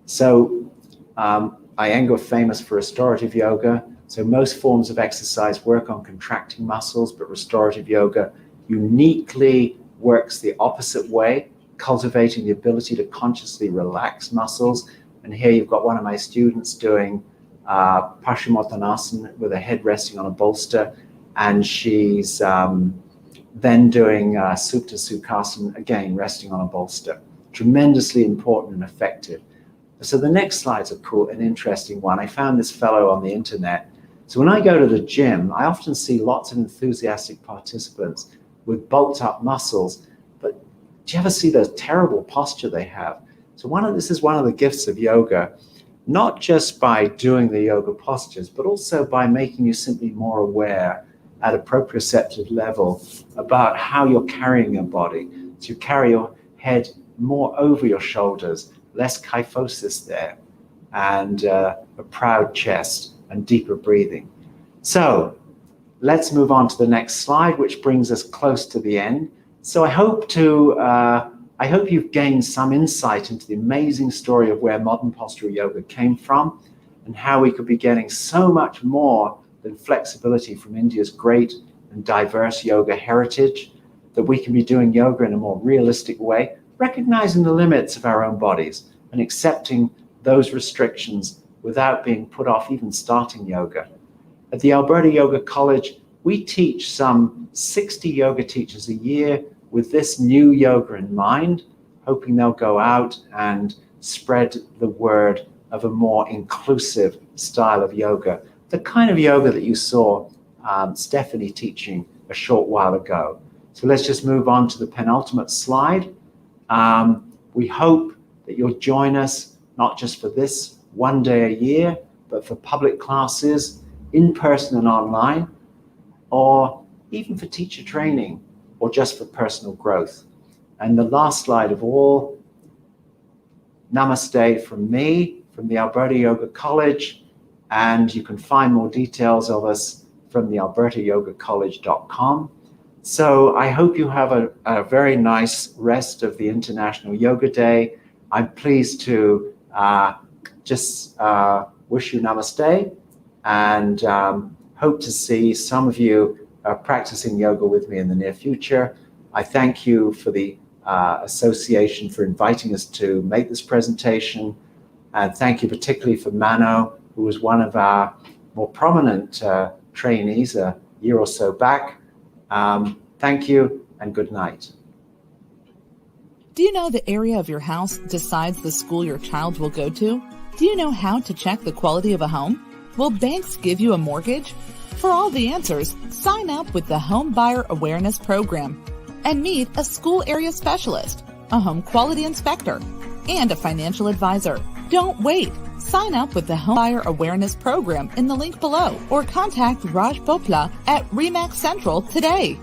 So Iyengar famous for restorative yoga. So most forms of exercise work on contracting muscles, but restorative yoga uniquely works the opposite way, cultivating the ability to consciously relax muscles. And here you've got one of my students doing Paschimottanasana with her head resting on a bolster, and she's then doing Supta Sukhasana, again resting on a bolster. Tremendously important and effective. So the next slide's a cool and interesting one. I found this fellow on the internet. So when I go to the gym, I often see lots of enthusiastic participants with bulked up muscles, but do you ever see the terrible posture they have? So this is one of the gifts of yoga, not just by doing the yoga postures, but also by making you simply more aware at a proprioceptive level about how you're carrying your body. So you carry your head more over your shoulders, less kyphosis there, and a proud chest and deeper breathing. So let's move on to the next slide, which brings us close to the end. So I hope to I hope you've gained some insight into the amazing story of where modern postural yoga came from and how we could be getting so much more than flexibility from India's great and diverse yoga heritage, that we can be doing yoga in a more realistic way, recognizing the limits of our own bodies and accepting those restrictions without being put off even starting yoga. At the Alberta Yoga College, we teach some 60 yoga teachers a year with this new yoga in mind, hoping they'll go out and spread the word of a more inclusive style of yoga, the kind of yoga that you saw Stephanie teaching a short while ago. So let's just move on to the penultimate slide. We hope that you'll join us not just for this one day a year, but for public classes in person and online, or even for teacher training, or just for personal growth. And the last slide of all, namaste from me, from the Alberta Yoga College, and you can find more details of us from the albertayogacollege.com. So I hope you have a very nice rest of the International Yoga Day. I'm pleased to just wish you namaste, and hope to see some of you practicing yoga with me in the near future. I thank you for the association for inviting us to make this presentation, and thank you particularly for Mano, who was one of our more prominent trainees a year or so back. Thank you and good night. Do you know the area of your house decides the school your child will go to? Do you know how to check the quality of a home? Will banks give you a mortgage? For all the answers, sign up with the Home Buyer Awareness Program and meet a school area specialist, a home quality inspector, and a financial advisor. Don't wait. Sign up with the Home Buyer Awareness Program in the link below or contact Raj Bopla at RE/MAX Central today.